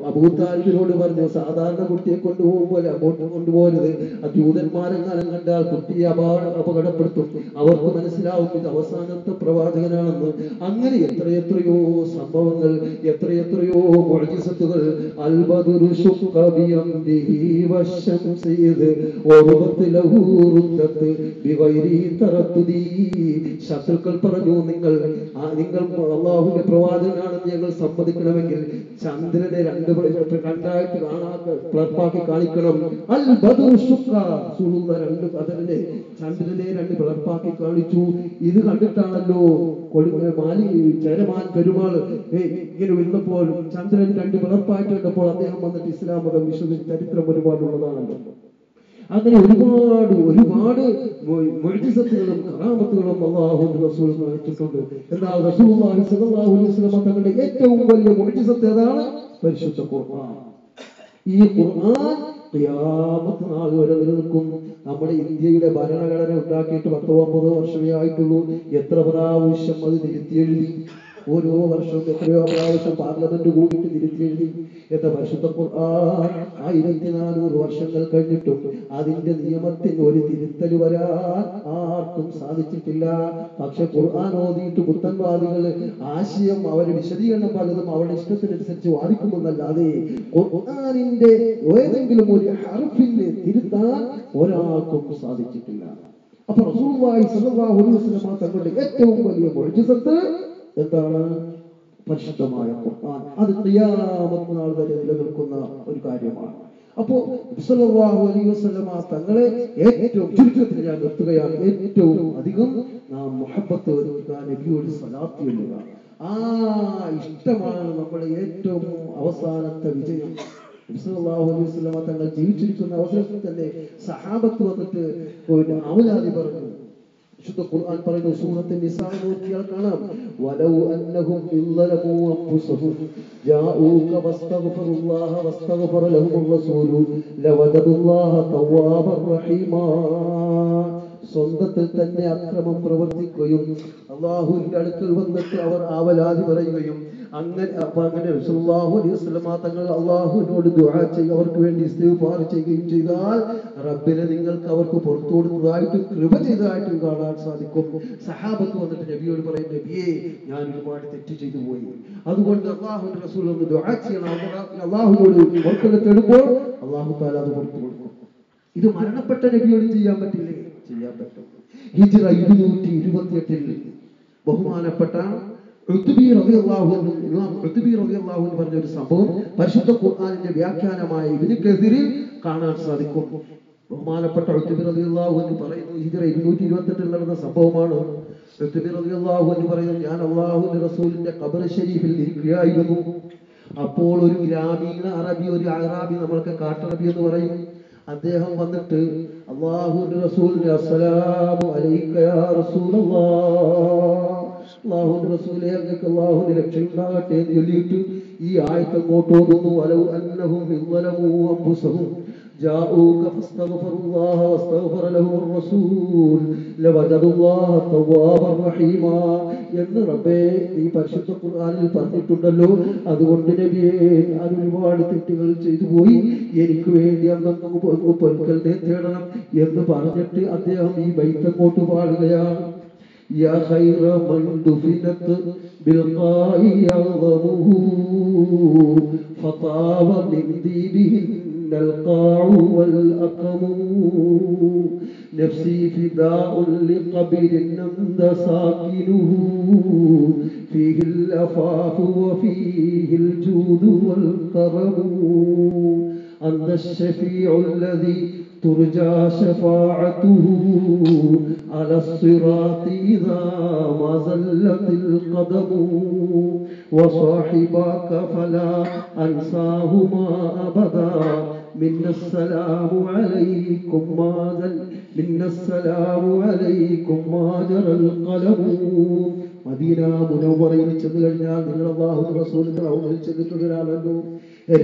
അബൂ താലിബിനോട് പറഞ്ഞു, സാധാരണ കുട്ടിയെ കൊണ്ടുപോകും പോലെ അങ്ങോട്ട് കൊണ്ടുപോകരുത്. ആ ജൂതന്മാരെങ്ങാനും കണ്ടാൽ കുട്ടിയെ അപകടപ്പെടുത്തും. അവർക്ക് മനസ്സിലാവും ഇത് അവസാനത്തെ പ്രവാചകനാണെന്ന്. അങ്ങനെ എത്രയോ സംഭവങ്ങൾ, എത്രയോ മുഅ്ജിസത്തുകൾ. അൽബദുറു ശുഖ ബിയംദിഹി വശംസി വറബത്ത് ലഹു റുദ്ദത്ത് ബിഗൈരി തറദ്ദുദി. ശത്രുക്കൾ പറഞ്ഞു, നിങ്ങൾ അല്ലാഹുവിന്റെ പ്രവാചകനാണെന്ന് ഞങ്ങൾ സമ്മതിക്കണമെങ്കിൽ ചന്ദ്രനെ രണ്ടായിട്ട് പിളർപ്പാക്കി കാണിക്കണം. അൽബദുറു ശുഖ, ചന്ദ്രനെ രണ്ട് പിളർപ്പാക്കി കാണിച്ചു. ഇത് കണ്ടിട്ടാണല്ലോ ചേരമാൻ പെരുമാൾ ഇങ്ങനെ വരുന്നപ്പോൾ ചന്ദ്രൻ രണ്ട് പിളർപ്പായിട്ട് കണ്ടപ്പോൾ അദ്ദേഹം വന്നിട്ട് ഇസ്ലാം മതം വിശ്വസിച്ച ചരിത്രം ഒരുപാടുള്ളതാണല്ലോ. അങ്ങനെ ഒരുപാട് മുഅ്ജിസത്തുകളും കറാമത്തുകളും അല്ലാഹുവിന്റെ റസൂൽ കാണിച്ചിട്ടുണ്ട്. എന്നാൽ റസൂലുള്ളാഹി സ്വല്ലല്ലാഹു അലൈഹി വസല്ലം തങ്ങളുടെ ഏറ്റവും വലിയ മുഅ്ജിസത്ത് ഏതാണ്? പരിശുദ്ധ ഖുർആൻ. ഈ ഖുർആൻ ഖിയാമത്ത് നാൾ വരെ നിലനിൽക്കും. നമ്മുടെ ഇന്ത്യയുടെ ഭരണഘടന ഉണ്ടാക്കിയിട്ട് 19 വർഷമേ ആയിട്ടുള്ളൂ. എത്ര പ്രാവശ്യം അത് തിരുത്തിയെഴുതി. ഓരോ വർഷവും എത്രയോ പ്രാവശ്യം പാർലമെന്റ് കൂടിയിട്ട് തിരുത്തിയെഴുതി. എന്ന പരിശുദ്ധ ഖുർആൻ 1400 വർഷങ്ങൾ കഴിഞ്ഞിട്ടും അതിന്റെ നിയമത്തിന് ഒരു തിരുത്തൽ വരാൻ ആർക്കും സാധിച്ചിട്ടില്ല. പക്ഷെ ഖുർആൻ ഓതിയിട്ട് പുത്തൻവാദികൾ ആശയം അവരെ വിശദീകരണം പലതും അവരുടെ ഇഷ്ടത്തിനനുസരിച്ച് വാദിക്കുമെന്നല്ലാതെ ഖുർആനിന്റെ ഏതെങ്കിലും ഒരു ഹർഫിനെ തിരുത്താൻ ഒരാൾക്കും സാധിച്ചിട്ടില്ല. അപ്പൊ റസൂലുള്ളാഹി സ്വല്ലല്ലാഹു അലൈഹി വസല്ലം തങ്ങളുടെ ഏറ്റവും വലിയ മുഅ്ജിസത്ത് എന്താണ്? പരിശുദ്ധമായ ഖുർആൻ. അത് ഖിയാമത്ത് നാൾ വരെ നിലനിൽക്കുന്ന ഒരു കാര്യമാണ്. അപ്പോ സല്ലല്ലാഹു അലൈഹി വസല്ലം തങ്ങളെ ഏറ്റവും ചുരുക്കത്തിൽ ഞാൻ നിർത്തുകയാണ്, ഏറ്റവും അധികം നാം മുഹബ്ബത്ത് വരുത്തുക, നബിയോട് സ്വലാത്ത് ചൊല്ലുക. ആ ഇഷ്ടമാണ് നമ്മുടെ ഏറ്റവും അവസാനത്തെ വിജയം. സല്ലല്ലാഹു അലൈഹി വസല്ലം തങ്ങൾ ജീവിച്ചിരിക്കുന്ന അവസരത്തിൽ തന്നെ സഹാബത്ത് വന്നിട്ട് അവലാതി പറഞ്ഞു. വിശുദ്ധ ഖുർആൻ പറയുന്നു, സൂറത്തുൽ നിസാ നോക്കിയാൽ കാണാം, വലൗ അന്നഹും ഇല്ലലമു അൻഫുസഹും ജാഊക വസ്തഗ്ഫിറുല്ലാഹ വസ്തഗ്ഫറ ലഹുർ റസൂലു ലവജദുല്ലാഹ തവ്വാബർ റഹീമാ. സ്വന്തത്തിൽ തന്നെ അക്രമം പ്രവർത്തിക്കുകയും അള്ളാഹുവിന്റെ അടുക്കൽ വന്നിട്ട് അവർ ആവലാതി പറയുകയും അങ്ങനെ റസൂലുള്ളാഹി അലൈഹി വസല്ലമ തങ്ങൾ അള്ളാഹുവിനോട് ദുആ ചെയ്യുകയും അവർക്ക് വേണ്ടി ഇസ്തിഗ്ഫാർ ചെയ്യുകയും ചെയ്താൽ റബ്ബിനെ നിങ്ങൾക്ക് അവർക്ക് പുറത്തു കൊടുത്തതായിട്ടും കൃപ ചെയ്തതായിട്ടും കാണാൻ സാധിക്കും. സഹാബത്ത് വന്നിട്ട് നബിയോട് പറയും, നബിയേ ഞാൻ ഒരുപാട് തെറ്റ് ചെയ്തു പോയി, അതുകൊണ്ട് അള്ളാഹുവിന്റെ റസൂൽ ഒന്ന് ദുആ ചെയ്യണം, അള്ളാഹുവോട് ഓർക്കുന്ന തേടുമ്പോൾ അള്ളാഹു തആല അത് പുറത്തു കൊടുക്കും. ഇത് മരണപ്പെട്ട നബിയോട് ചെയ്യാൻ പറ്റില്ലേ? ചെയ്യാൻ പറ്റും. ഹിജ്റ 228 ബഹുമാനപ്പെട്ട ഉത്ബി റളിയല്ലാഹു അൻഹു, ഇമാം ഉത്ബി റളിയല്ലാഹു അൻഹു പറഞ്ഞ ഒരു സംഭവം പരിശുദ്ധ ഖുർആനിന്റെ വ്യാഖ്യാനമായ ഇബ്നു കസീറിൽ കാണാൻ സാധിക്കും. ബഹുമാനപ്പെട്ട ഉത്ബി റളിയല്ലാഹു അൻഹു പറയുന്നു, ഹിജ്റ 228 നടന്ന സംഭവമാണ്. ഉത്ബി റളിയല്ലാഹു അൻഹു പറയുന്നു, ഞാൻ അല്ലാഹുവിന്റെ റസൂലിന്റെ ഖബർ ശരീഫിൽ ഇരിക്കുകയായിരുന്നു. അപ്പോൾ ഒരു ഗ്രാമീണ അറബി, ഒരു അറാബി, നമ്മൾക്ക് കാട്ടറബി എന്ന് പറയും, അദ്ദേഹം വന്നിട്ട് അല്ലാഹുവിന്റെ റസൂലിനെ അസ്സലാമു അലൈക യാ റസൂലല്ലാഹ്, അല്ലാഹുവിന്റെ റസൂലേ അങ്ങേക്ക് അല്ലാഹുവിന്റെ രക്ഷയുണ്ടാകട്ടെ എന്ന് ചൊല്ലിയിട്ട് ഈ ആയത്ത് അങ്ങോട്ട് ഓതുന്നു. വലൗ അന്നഹും ളലമൂ അൻഫുസഹും ജാഊക ഫസ്തഗ്ഫിറുല്ലാഹ വസ്തഗ്ഫറ ലഹുർ റസൂൽ ലവജദുല്ലാഹ തവ്വാബർ റഹീമാ എന്ന് റബ്ബേ ഈ പരിശുദ്ധ ഖുർആനിൽ പറഞ്ഞിട്ടുണ്ടല്ലോ. അതുകൊണ്ട് നബിയേ ഞാൻ ഒരുപാട് തെറ്റുകൾ ചെയ്തു പോയി, എനിക്ക് വേണ്ടി അങ്ങ് പൊറുക്കലിനെ തേടണം എന്ന് പറഞ്ഞിട്ട് അദ്ദേഹം ഈ ബൈത്ത് അങ്ങോട്ട് പാടുകയാണ്. يا خير من دفنت بالقاء يعظمه فطاب من ذيبهن القاع والأقم نفسي فداء لقبر أنت ساكنه فيه الأفاف وفيه الجود والكرم أنت الشفيع الذي ترجى شفاعته على الصراط إذا ما زلت القدم وصاحباك فلا أنساهما أبدا منا السلام عليكم منا السلام عليكم ما جرى القلم. മദീന മുനവ്വറയിൽ ചെന്ന് കഴിഞ്ഞാൽ നിങ്ങൾ അല്ലാഹുവിന്റെ റസൂലിന്റെ റൗളയിൽ ചെന്നിട്ടുള്ളവരാണല്ലോ.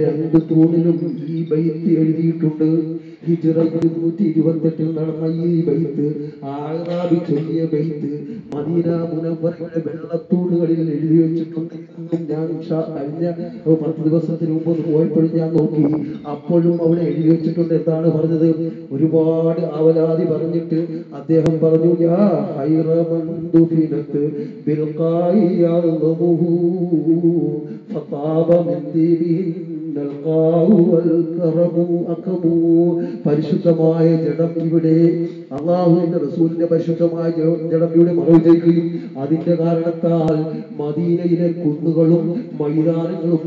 രണ്ട് തൂണിലും ഈ ബൈത്ത് എഴുതിയിട്ടുണ്ട്. ഹിജ്റ 228 നടന്ന ഈ ബൈത്ത്, അഅറാബി ചൊല്ലിയ ബൈത്ത് മദീന മുനവ്വറയുടെ വെള്ളത്തൂണുകളിൽ എഴുതി വെച്ചിട്ടുണ്ട്. ഞാൻ കഴിഞ്ഞ 10 ദിവസത്തിന് മുമ്പ് പോയപ്പോഴും ഞാൻ നോക്കി, അപ്പോഴും അവിടെ എഴുതി വെച്ചിട്ടുണ്ട്. എന്താണ് പറഞ്ഞത്? ഒരുപാട് അവലാതി പറഞ്ഞിട്ട് അദ്ദേഹം പറഞ്ഞു, യാ ഖൈറ മൻ ദുഫിനത് ബിൽഖായി യഅ്ളമുഹു ഫതാബ മിൻ ദീബിഹിന്നൽ ഖാഉ വൽ കറമു അഖമു. പരിശുദ്ധമായ ജഡം ഇവിടെ അല്ലാഹുവിന്റെ റസൂലിന്റെ പരിശുദ്ധമായ ജഡം ഇവിടെ മറവ് ചെയ്യുകയും അതിന്റെ കാരണത്താൽ മദീനയിലെ കുന്നുകളും മൈതാനങ്ങളും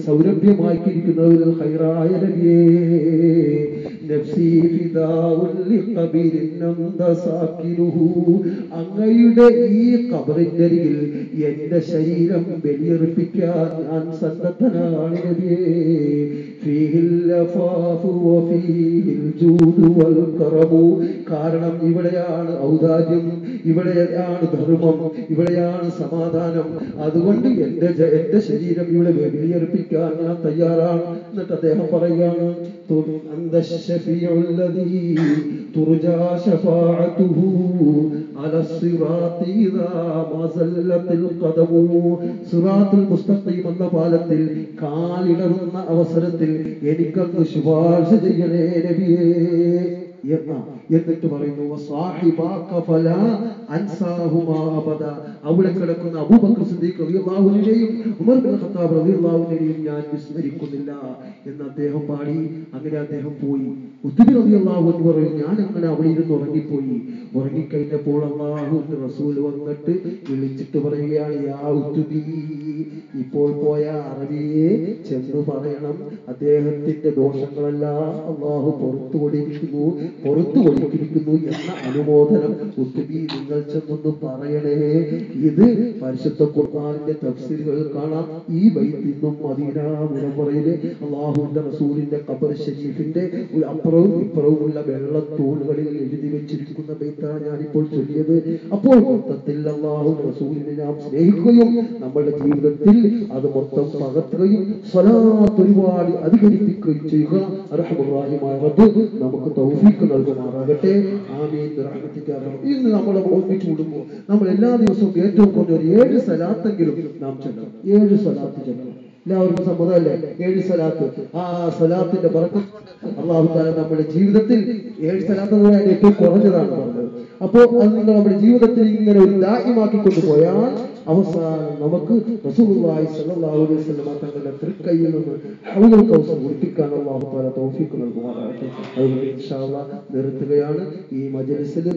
സൗരഭ്യമാക്കിയിരിക്കുന്നവരിൽ ഖൈറായ നബിയേ നഫ്സി ഫിദാഉൻ ലിഖബരിൻ അൻത സാകിനുഹു, അങ്ങയുടെ ഈ ഖബറിന്റെ അരികിൽ എന്റെ ശരീരം ബലിയർപ്പിക്കാൻ ഞാൻ സന്നദ്ധനാണ് നബിയേ. ഫീഹിൽ അഫാഫു വഫീഹിൽ ജൂദു വൽ കറമു, കാരണം ഇവിടെയാണ് ഔദാര്യം, ഇവിടെയാണ് ധർമ്മം, ഇവിടെയാണ് സമാധാനം. അതുകൊണ്ട് എന്റെ ശരീരം ഇവിടെ ബലിയർപ്പിക്കാൻ ഞാൻ തയ്യാറാണ്. എന്നിട്ട് അദ്ദേഹം പറയുകയാണ്, തുർജാ ശഫാഅതുഹു അലാ സിറാത്തി ഇദാ മാ സല്ലത്തിൽ ഖദമു, സിറാത്തുൽ മുസ്തഖീം എന്ന പാലത്തിൽ കാലിടറുന്ന അവസരത്തിൽ എനിക്കങ്ങ് ശുപാർശ ചെയ്യണേ നബിയേ എന്നിട്ട് പറയുന്നു, അവിടെ കിടക്കുന്ന അബൂബക്കർ സിദ്ദീഖ് റളിയല്ലാഹു അൻഹുവിനെയും ഉമർ ഇബ്നു ഖത്താബ് റളിയല്ലാഹു അൻഹുവിനെയും ഞാൻ വിസ്മരിക്കുന്നില്ല എന്ന് അദ്ദേഹം പാടി. അങ്ങനെ അദ്ദേഹം പോയി. ഉത്ബി റളിയല്ലാഹു അൻഹു പറയും, ഞാൻ അങ്ങനെ അവിടെ ഇരുന്ന് ഉറങ്ങിപ്പോയി. ഉറങ്ങിക്കഴിഞ്ഞപ്പോൾ അല്ലാഹുവിന്റെ റസൂൽ വന്നിട്ട് വിളിച്ചിട്ട് പറയുകയാണ്, യാ ഉത്ബി, ഇപ്പോൾ പോയ അറബിയെ ചെന്ന് പറയണം, അദ്ദേഹത്തിന്റെ ദോഷങ്ങളെല്ലാം അല്ലാഹു പുറത്തു കൊടുത്തിരിക്കുന്നു എന്ന അനുമോദനം ഉത്ബി നിങ്ങൾ ചെന്നൊന്ന് പറയണേ ഇത് പരിശുദ്ധ ഖുർആനിന്റെ തഫ്സീറുകളിൽ കാണാം. ഈ ബൈത്തിൽ നിന്നും മദീന മുനവ്വറയിലെ അല്ലാഹുവിന്റെ റസൂലിന്റെ ഖബർ ശരീഫിന്റെ അപ്പുറവും ഇപ്പുറവുമുള്ള വെള്ളത്തൂണുകളിൽ എഴുതി വെച്ചിരിക്കുന്ന ബൈത്താണ് ഞാനിപ്പോൾ ചൊല്ലിയത്. അപ്പോൾ മൊത്തത്തിൽ അല്ലാഹു റസൂലിനെ നാം സ്നേഹിക്കുകയും നമ്മുടെ ജീവിതത്തിൽ അത് മൊത്തം പകർത്തുകയും സ്വലാത്ത് ഒരുപാട് അധികരിപ്പിക്കുകയും ചെയ്യുക. അർഹമുർ-റഹീമായ റബ്ബ് നമുക്ക് തൗഫീഖ് നൽകുമാറാകട്ടെ. ആമീൻ ബിറഹ്മതിക. ഇന്ന് നമ്മൾ ഓർമ്മിച്ചു കൂടുമ്പോൾ നമ്മൾ എല്ലാ ദിവസവും ഏറ്റവും കുറഞ്ഞ ഒരു 7 സ്വലാത്തെങ്കിലും നാം ചൊല്ലണം. 7 സ്വലാത്ത് ചൊല്ലണം. എല്ലാവർക്കും സമ്മതമല്ലേ? 7 സ്വലാത്ത്. ആ സ്വലാത്തിന്റെ ബറക്കത്ത് അല്ലാഹു തആല നമ്മുടെ ജീവിതത്തിൽ 7 സ്വലാത്ത് എന്ന് പറയാൻ ഏറ്റവും കുറഞ്ഞതാണ് പറഞ്ഞത്. അപ്പോൾ അത് നിങ്ങൾ നമ്മുടെ ജീവിതത്തിൽ ഇങ്ങനെ ഒരു ദായിമാക്കി കൊണ്ടുപോയാൽ അവസാനം നമുക്ക് റസൂലുള്ളാഹി സ്വല്ലല്ലാഹു അലൈഹി വസല്ലം തങ്ങളുടെ തൃക്കൈയിൽ നിന്ന് ഹൗദുൽ കൗസർ കുടിപ്പിക്കാൻ അല്ലാഹു തആല തൗഫീഖ് നൽകുമാറാകട്ടെ. അതുകൊണ്ട് ഇൻഷാ അല്ലാഹ് നിർത്തുകയാണ്. ഈ മജ്‌ലിസിൽ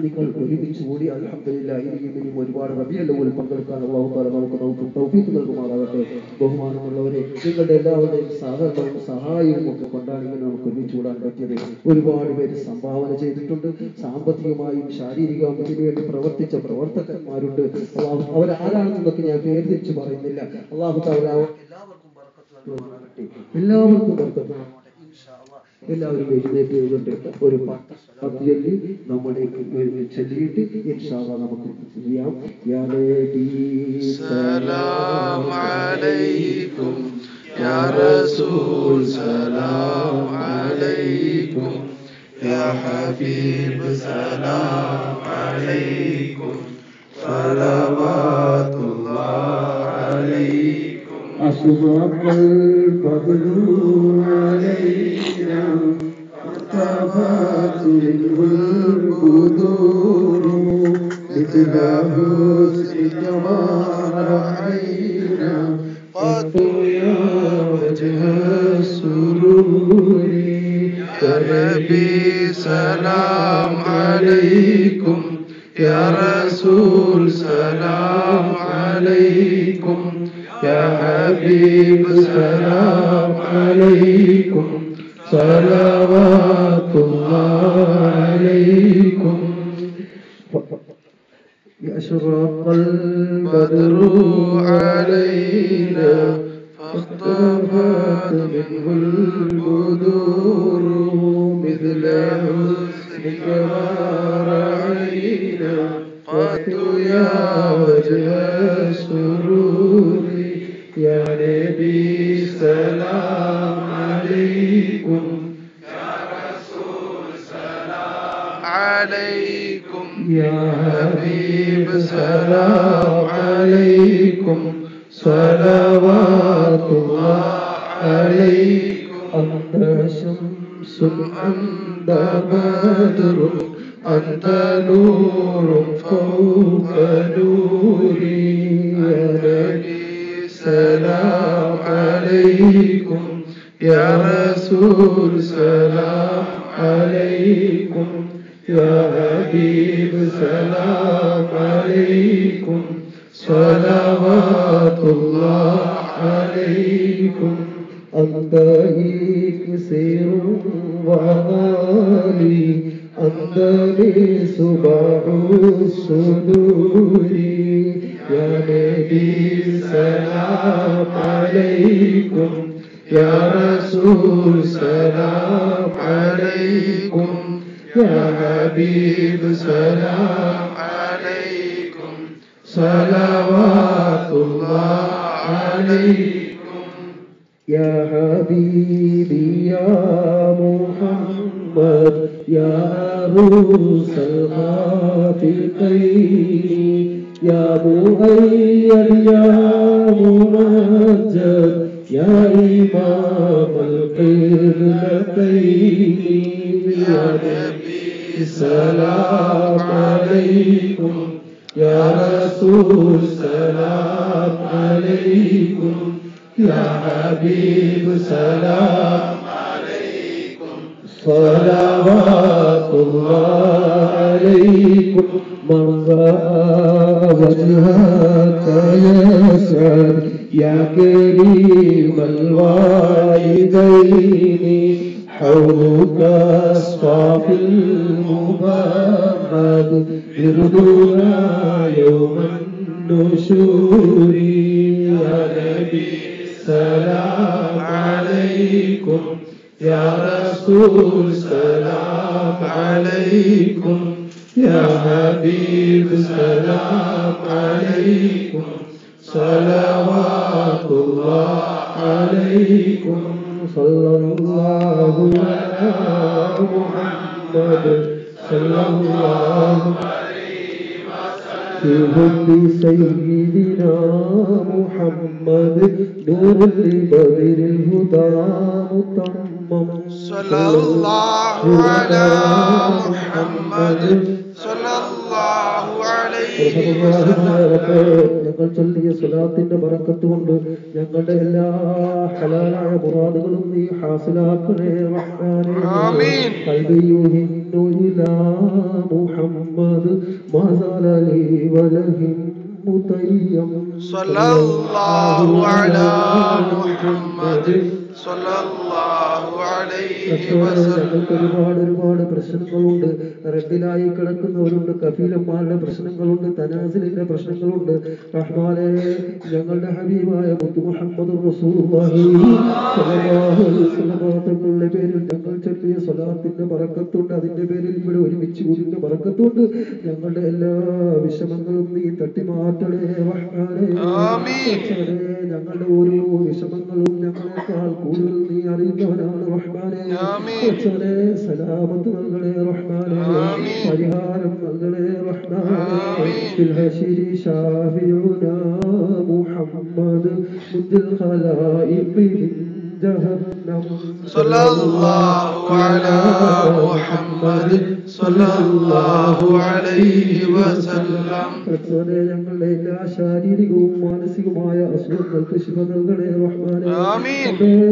നിങ്ങൾ ഒരുമിച്ച് കൂടി അൽഹംദുലില്ലാഹ് ഇനിയും ഒരുപാട് റബീഉൽ അവ്വൽ പങ്കെടുക്കാൻ അല്ലാഹു തആല നമുക്ക് തൗഫീഖ് നൽകുമാറാകട്ടെ. ബഹുമാനമുള്ളവരെ, നിങ്ങളുടെ എല്ലാവരുടെയും സഹകരണവും സഹായവും ഒക്കെ കൊണ്ടാണ് ഇങ്ങനെ നമുക്ക് ഒരുമിച്ച് കൂടാൻ പറ്റിയത്. ഒരുപാട് പേര് സംഭാവന ചെയ്തിട്ടുണ്ട്. സാമ്പത്തികമായും ശാരീരികവും ഇതിനു വേണ്ടി പ്രവർത്തിച്ച പ്രവർത്തകന്മാരുണ്ട്. അവരാരാണെന്നൊക്കെ ഞാൻ പേര് തിരിച്ചു പറയുന്നില്ല. അല്ലാഹു തആല എല്ലാവർക്കും ബർക്കത്ത് നൽകുമാറാകട്ടെ. എല്ലാവർക്കും ബർക്കത്ത് നൽകട്ടെ. എല്ലാവരും എഴുന്നേറ്റ് ചെയ്തിട്ട് ഒരു 10 സ്വലാത്ത് ചൊല്ലി നമ്മുടെ ചൊല്ലിയിട്ട് ഇൻഷാ അല്ലാഹ് നമുക്ക് ചെയ്യാം. യാ നബി സലാം അലൈക്കും, യാ റസൂൽ സലാം അലൈക്കും, യാ ഹബീബ് സലാം അലൈക്കും, സ്വലവാത്തുല്ലാഹി അലൈക്കും. അസ്ബഹൽ ബദ്റു അലൈനാ فارتفعت منه البدور مثل حسنك ما رأينا قط يا وجه السرور. يا نبي سلام عليكم، يا رسول سلام عليكم، يا حبيب سلام عليكم، صلواتullah عليكم. أشرق البدر علينا فاختفت منه البدور مثل حسنك ما رأينا قط يا وجه السرور. يا نبي سلام عليكم، يا رسول سلام عليكم، يا حبيب سلام عليكم، صلوات الله عليكم. أنت شمس أنت بدر أنت نور فوق نوري. يا نبي سلام عليكم، يا رسول سلام عليكم، يا حبيب سلام عليكم، صلوات الله عليكم. أنت إكسير وغالي، أنت مصباح الصدور. يا نبي سلام عليكم، يا رسول سلام عليكم، يا حبيب سلام عليكم، صلوات الله عليكم. يا حبيبي يا محمد، يا عروس الخافقين، يا مؤيد يا ممجد، يا إمام القبلتين. يا نبي سلام عليكم، يا رسول سلام عليكم، يا حبيب سلام عليكم، صلوات الله عليكم. من رأى وجهك يسعد يا كريم الوالدين، حوضك الصافي المبرد يردنا يوم النشور يا نبي سلام عليكم يا رسول سلام عليكم يا حبيب سلام عليكم صلوات الله عليكم صلى الله على محمد صلى الله في حب سيدنا محمد نور لبدر الهدى متمم صلى الله على محمد صلى الله عليه وسلم. ഞങ്ങൾ ചൊല്ലിയ സ്വലാത്തിന്റെ ബറക്കത്ത് കൊണ്ട് ഞങ്ങളുടെ എല്ലാ ഹലാലായ മുറാദുകളും നീ ഹാസിലാക്കണേ റഹ്മാനേ. ആമീൻ. ഖൽബി യുഹിന്നു ഇലാ മുഹമ്മദ് മസല ലി വലഹിം മുതയ്യം സല്ലല്ലാഹു അലാ മുഹമ്മദ് സല്ലല്ലാഹു അലൈഹി വസല്ലം. ഒരുപാട് പ്രശ്നങ്ങളുണ്ട്. റബ്ബിലായി കിടക്കുന്നവരുണ്ട്, കഫീലന്മാരുടെ പ്രശ്നങ്ങളുണ്ട്, തനാസിലിന്റെ പ്രശ്നങ്ങളുണ്ട്. റഹ്മാനേ, ഞങ്ങളുടെ ഹബീബായ മുത്ത് മുഹമ്മദ് റസൂലുള്ളാഹി സ്വല്ലല്ലാഹു അലൈഹി വസല്ലം തങ്ങളുടെ പേരിൽ ഞങ്ങൾ ചൊല്ലിയ സ്വലാത്തിന്റെ ബറക്കത്തുണ്ട്. അതിന്റെ പേരിൽ ഇവിടെ ഒരുമിച്ച് കൂടിന്റെ ബറക്കത്തുണ്ട്. ഞങ്ങളുടെ എല്ലാ വിഷമങ്ങളും നീ തട്ടിമാറ്റണേ റഹ്മാനേ. ഞങ്ങളുടെ ഓരോ വിഷമങ്ങളും ഞങ്ങളെക്കാൾ കൂടുതൽ നീ അറിയുന്നവനാണ് റഹ്മാനേ. സലാമത്ത് നൽകണേ റഹ്മാനേ, പരിഹാരം നൽകണേ റഹ്മാനേ. ബിൽഹശരി ഷാഫിഉനാ മുഹമ്മദ് മുദ്ദിൽ ഖലായിഖി ജഹന്നം സല്ലല്ലാഹു അലാ മുഹമ്മദ് സല്ലല്ലാഹു അലൈഹി വസല്ലം. ഞങ്ങളുടെ എല്ലാ ശാരീരികവും മാനസികവുമായ അസുഖങ്ങൾക്ക് ശിഫ നൽകണേ റഹ്മാനേ.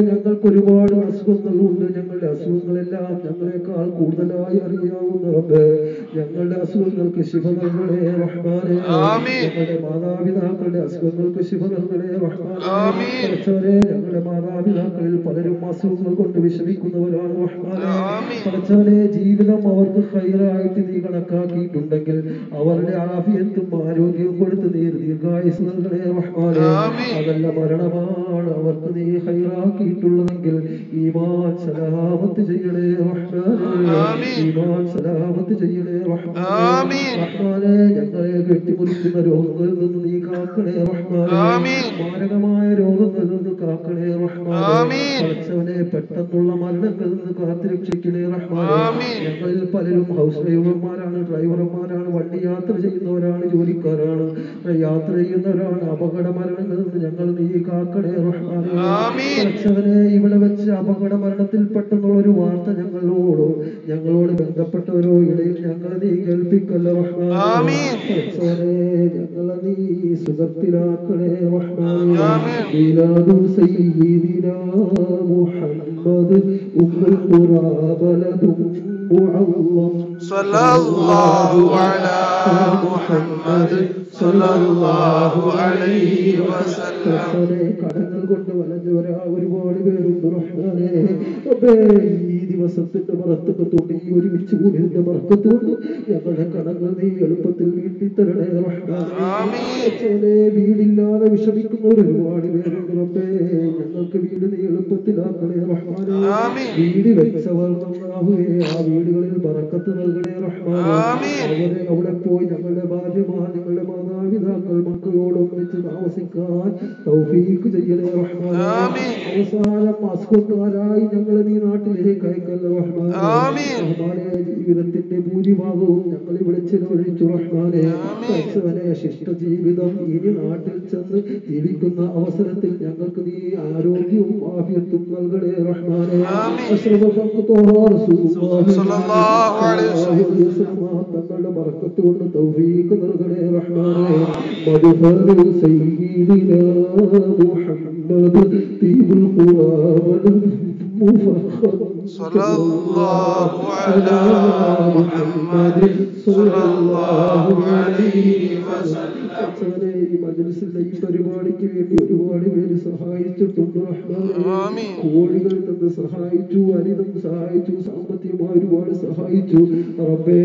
ഞങ്ങൾക്ക് ഒരുപാട് അസുഖങ്ങളുണ്ട്. ഞങ്ങളുടെ അസുഖങ്ങളെല്ലാം ഞങ്ങളെക്കാൾ കൂടുതലായി അറിയാവുന്ന റബ്ബേ, ഞങ്ങളുടെ അസുഖങ്ങൾക്ക് ശിഫ നൽകണേ റഹ്മാനേ. ഞങ്ങളുടെ മാതാപിതാക്കളുടെ അസുഖങ്ങൾക്ക് ശിഫ നൽകണേ റഹ്മാനേ. ഞങ്ങളുടെ മാതാപിതാക്കളിൽ പലരും അസുഖങ്ങൾ കൊണ്ട് വിഷമിക്കുന്നവരാണ് റഹ്മാനേ. പഠിച്ചവനെ, ജീവിതം അവർക്ക് ഖൈറായിട്ട് നീ കണക്കാക്കിയിട്ടുണ്ടെങ്കിൽ അവരുടെ ആഫിയത്തും ആരോഗ്യവും കൊടുത്ത് നീ ദീർഘായുസ് നൽകണേ റഹ്മാനേ. അതല്ല മരണമാണ് അവർക്ക് നീ ഖൈറാക്കിയിട്ടുള്ളതെങ്കിൽ ഈമാൻ സലാമത്ത് ചെയ്യണേ റഹ്മാനേ. ഈമാൻ സലാമത്ത് ചെയ്യണേ റഹ്മാനേ. റഹ്മാനേ, ഞങ്ങളെ കെട്ടിമുറിക്കുന്ന രോഗങ്ങളിൽ നിന്ന് നീ കാക്കണേ റഹ്മാനേ. മാരകമായ രോഗങ്ങളിൽ നിന്ന് കാക്കണേ റഹ്മാനേ. പഠിച്ചവനെ, പെട്ടെന്നുള്ള മരണങ്ങളിൽ നിന്ന് കാത്തുരക്ഷിക്കണേ റഹ്മാനേ. ഞങ്ങളിൽ പലരും ഹൗസ് ഡ്രൈവർമാരാണ്, ഡ്രൈവർമാരാണ്, വണ്ടി യാത്ര ചെയ്യുന്നവരാണ്, ജോലിക്കാരാണ്, യാത്ര ചെയ്യുന്നവരാണ്. അപകട മരണങ്ങളിൽ നിന്ന് ഞങ്ങൾ നീ കാക്കണേ റഹ്മാനേ. പഠിച്ചവനെ, ഇവിടെ വെച്ച് അപകട മരണത്തിൽ പെട്ടെന്നുള്ള ഒരു വാർത്ത ഞങ്ങളോട് ബന്ധപ്പെട്ടവരോ ഇടയിൽ ഞങ്ങൾ നീ കേൾപ്പിക്കല്ല റഹ്മാനേ. പഠിച്ചവനെ, ഞങ്ങളെ നീ സുഖത്തിലാക്കണേ റഹ്മാനേ. മീലാദു സയ്യിദിനാ മുഹമ്മദ് ഉമ്മുൽ ഖുറാ ബലദും മുഅല്ലം സല്ലല്ലാഹു അലാ മുഹമ്മദ് സല്ലല്ലാഹു അലൈഹി വസല്ലം. കടങ്ങൾ കൊണ്ട് വലഞ്ഞവരാ ഒരുപാട് പേരുണ്ട് റഹ്മാനേ. ഈ ദിവസത്തിന്റെ ബറക്കത്തുകൊണ്ട്, ഈ ഒരുമിച്ച് കൂടിയതിന്റെ ബറക്കത്തുകൊണ്ട് ഞങ്ങളുടെ കടങ്ങൾ നീ എളുപ്പത്തിൽ വീട്ടിത്തരണേ റഹ്മാനേ. വീടില്ലാതെ വിഷമിക്കുന്നവർ ഒരുപാട് പേരുണ്ട് റബ്ബേ. ഞങ്ങൾക്ക് വീട് നീ എളുപ്പത്തിലാക്കണേ റഹ്മാനേ. വീട് വെച്ചവർ നന്നാവുകയെ ആ വീടുകളിൽ ബറക്കത്ത് നൽകണേ റഹ്മാനേ. അവിടെ പോയി ഞങ്ങളുടെ ഭാര്യമാർ, ഞങ്ങളുടെ മാതാപിതാക്കൾ, മക്കളോടൊന്നിച്ച് താമസിക്കാൻ തൗഫീഖ് ചെയ്യണേ റഹ്മാനേ. അവസാനം അസുഖക്കാരായി ഞങ്ങളെ നീ നാട്ടിലേക്ക് അയക്കല്ല റഹ്മാനേ. ജീവിതത്തിന്റെ ഭൂരിഭാഗവും ഞങ്ങൾ ഇവിടെ ചെലവഴിച്ചു റഹ്മാനേ. ശിഷ്ട ജീവിതം ഇനി നാട്ടിൽ ചെന്ന് ജീവിക്കുന്ന അവസരത്തിൽ ഞങ്ങൾക്ക് നീ ആരോഗ്യവും ആഫിയത്തും നൽകണേ റഹ്മാനേ. തങ്ങളുടെ ബറക്കത്ത് കൊണ്ട് തൗഫീഖ് നൽകണേ റഹ്മാനേ. മദ്ഫഅ സയ്യിദിനാ മുഹമ്മദ് തീബുൽ ഖുർആൻ സല്ലല്ലാഹു അലാ മുഹമ്മദ് സല്ലല്ലാഹു അലൈഹി വസല്ലം. ഈ മജ്‌ലിസിന്റെ ഈ പരിപാടിക്ക് വേണ്ടി ഒരുപാട് പേര് സഹായിച്ചിട്ടുണ്ട് റഹ്മാനേ. കോഴികൾ തന്ന് സഹായിച്ചു, അരി തന്ന് സഹായിച്ചു, സാമ്പത്തികമായി ഒരുപാട് സഹായിച്ചു റബ്ബേ.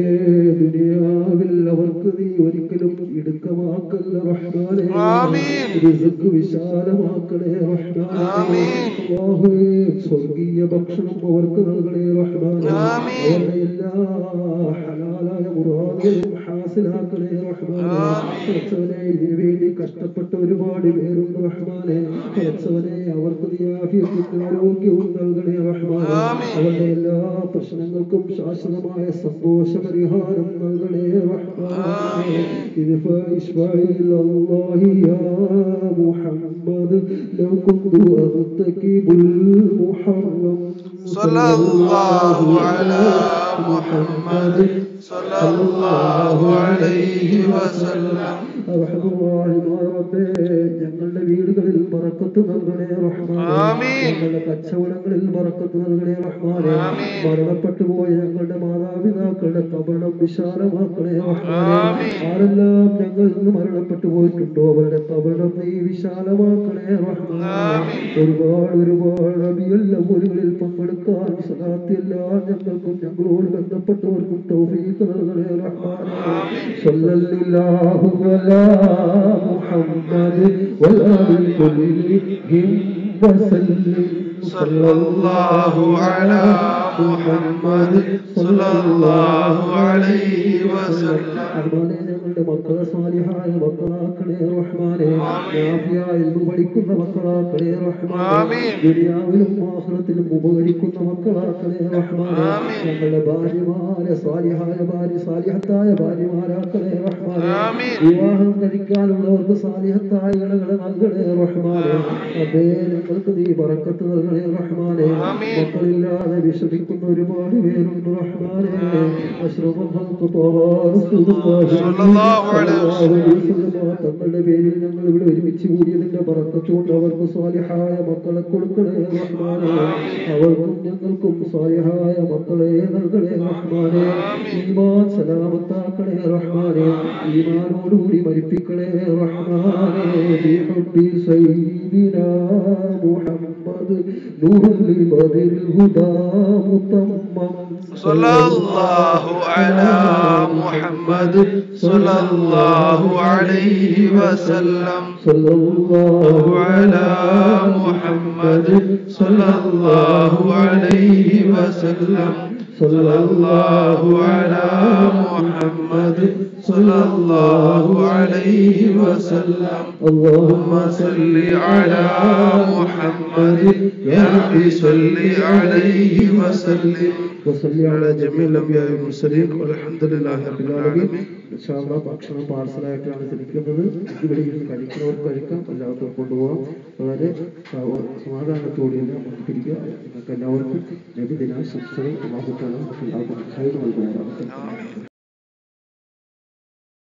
ദുനിയാവിൽ അവർക്ക് നീ ഒരിക്കലും ഇടുക്കമാക്കല്ല റഹ്മാനേ. റിസ്ക് വിശാലമാക്കണേ റഹ്മാനേ. അല്ലാഹുവേ, സ്വർഗീയ ഭക്ഷണം അവർക്ക് നൽകണേ റഹ്മാനേ. അവരുടെ എല്ലാ ഹലാലായ മുറാദുകളും ഹാസിലാക്കണേ റഹ്മാനേ. ഇതിനു വേണ്ടി കഷ്ടപ്പെട്ട ഒരുപാട് പേരുണ്ട് റഹ്മാനേ. അവർക്ക് നീ ആഫിയത്തും ആരോഗ്യവും നൽകണേ റഹ്മാനേ. അവരുടെ എല്ലാ പ്രശ്നങ്ങൾക്കും ശാശ്വതമായ സന്തോഷ പരിഹാരം നൽകണേ റഹ്മാനേ. മുഹമ്മദ് ലൗ കുന്തു അർതകിബുൽ മുഹറം സല്ലല്ലാഹു അലാ മുഹമ്മദ് സല്ലല്ലാഹു അലൈഹി വസല്ലം. ഞങ്ങളുടെ വീടുകളിൽ ബറക്കത്ത് നൽകണേ റഹ്മാനേ. ഞങ്ങളുടെ കച്ചവടങ്ങളിൽ ബറക്കത്ത് നൽകണേ റഹ്മാനേ. മരണപ്പെട്ടു പോയ ഞങ്ങളുടെ മാതാപിതാക്കളുടെ കബറിടം വിശാലമാക്കണേ റഹ്മാനേ. ആരെല്ലാം ഞങ്ങളിൽ നിന്ന് മരണപ്പെട്ടു പോയിട്ടുണ്ടോ അവരുടെ കബറിടം നീ വിശാലമാക്കണേ റഹ്മാനേ. ഒരുപാട് റബീഉൽ അവ്വലുകളിൽ പങ്കെടുക്കാൻ സലാത്തെല്ലാം ഞങ്ങൾക്കും ഞങ്ങളോട് ബന്ധപ്പെട്ടവർക്കും തൗഫീഖ് നൽകണേ റഹ്മാനേ. സല്ലല്ലാഹു അലാ മുഹമ്മദ് വഅലി കുല്ലിഹിം വസല്ലം. സല്ലല്ലാഹു അലാ മുഹമ്മദ് സല്ലല്ലാഹു അലൈഹി വസല്ലം. ഞങ്ങളുടെ മക്കളെ സാലിഹായ മക്കളാക്കണേ റഹ്മാനേ. നാഫിയായ ഇൽമു പഠിക്കുന്ന മക്കളാക്കണേ റഹ്മാനേ. ദുനിയാവിലും ആഖിറത്തിലും ഉപകരിക്കുന്ന മക്കളാക്കണേ റഹ്മാനേ. ഞങ്ങളുടെ ഭാര്യമാരെ സാലിഹായ ഭാര്യ സാലിഹത്തായ ഭാര്യമാരാക്കണേ റഹ്മാനേ. വിവാഹം കഴിക്കാനുള്ളവർക്ക് സാലിഹത്തായ ഇണകളെ നൽകണേ റഹ്മാനേ. അതേ ഞങ്ങൾക്ക് നീ ബറക്കത്ത് നൽകണേ റഹ്മാനേ. മക്കളില്ലാതെ വിഷമിക്കുന്ന ഒരുപാട് പേരുണ്ട് റഹ്മാനേ. അഷ്റഫുൽ ഖൽഖ് തങ്ങളുടെ പേരിൽ ഞങ്ങൾ ഇവിടെ ഒരുമിച്ച് കൂടിയതിന്റെ ബറക്കത്ത് കൊണ്ട് അവർക്ക് സാലിഹായ മക്കളെ കൊടുക്കണേ റഹ്മാനേ. അവർക്കും ഞങ്ങൾക്കും സാലിഹായ മക്കളെ നൽകണേ റഹ്മാനേ. ഈമാൻ സലാമത്താക്കണേ റഹ്മാനേ. ഈമാനോടുകൂടി മരിപ്പിക്കണേ റഹ്മാനേ. ബിഹബ്ബി സയ്യിദിനാ മുഹമ്മദ് നൂറുൽ ബദരിൽ ഹുദാ മുതമ്മം. സല്ലല്ലാഹു അലാ മുഹമ്മദ് സല്ലല്ലാഹു അലൈഹി വസല്ലം. സല്ലല്ലാഹു അലാ മുഹമ്മദ് സല്ലല്ലാഹു അലൈഹി വസല്ലം. സല്ലല്ലാഹു അലാ മുഹമ്മദ് സല്ലല്ലാഹു അലൈഹി വസല്ലം. اللهم صل على محمد يا ربي صل عليه وسلم وصل على جميع الانبياء والمرسلين والحمد لله رب العالمين. ഇൻഷാല്ലാഹ് ഭക്ഷണം പാർസലായിട്ടാണ് ക്ഷണിക്കുന്നത്. ഇവിടെ ഇരുന്ന് കഴിക്കുന്നവർക്ക് കഴിക്കാം, എല്ലാവർക്കും കൊണ്ടുപോകാം. വളരെ സമാധാനത്തോടെയാണ് നമുക്ക് പിരിക്കുക. നിങ്ങൾക്ക് എല്ലാവർക്കും നബിദിനാശംസകൾ. അല്ലാഹു തആല എല്ലാവർക്കും ഖൈർ നൽകുമാറാകട്ടെ.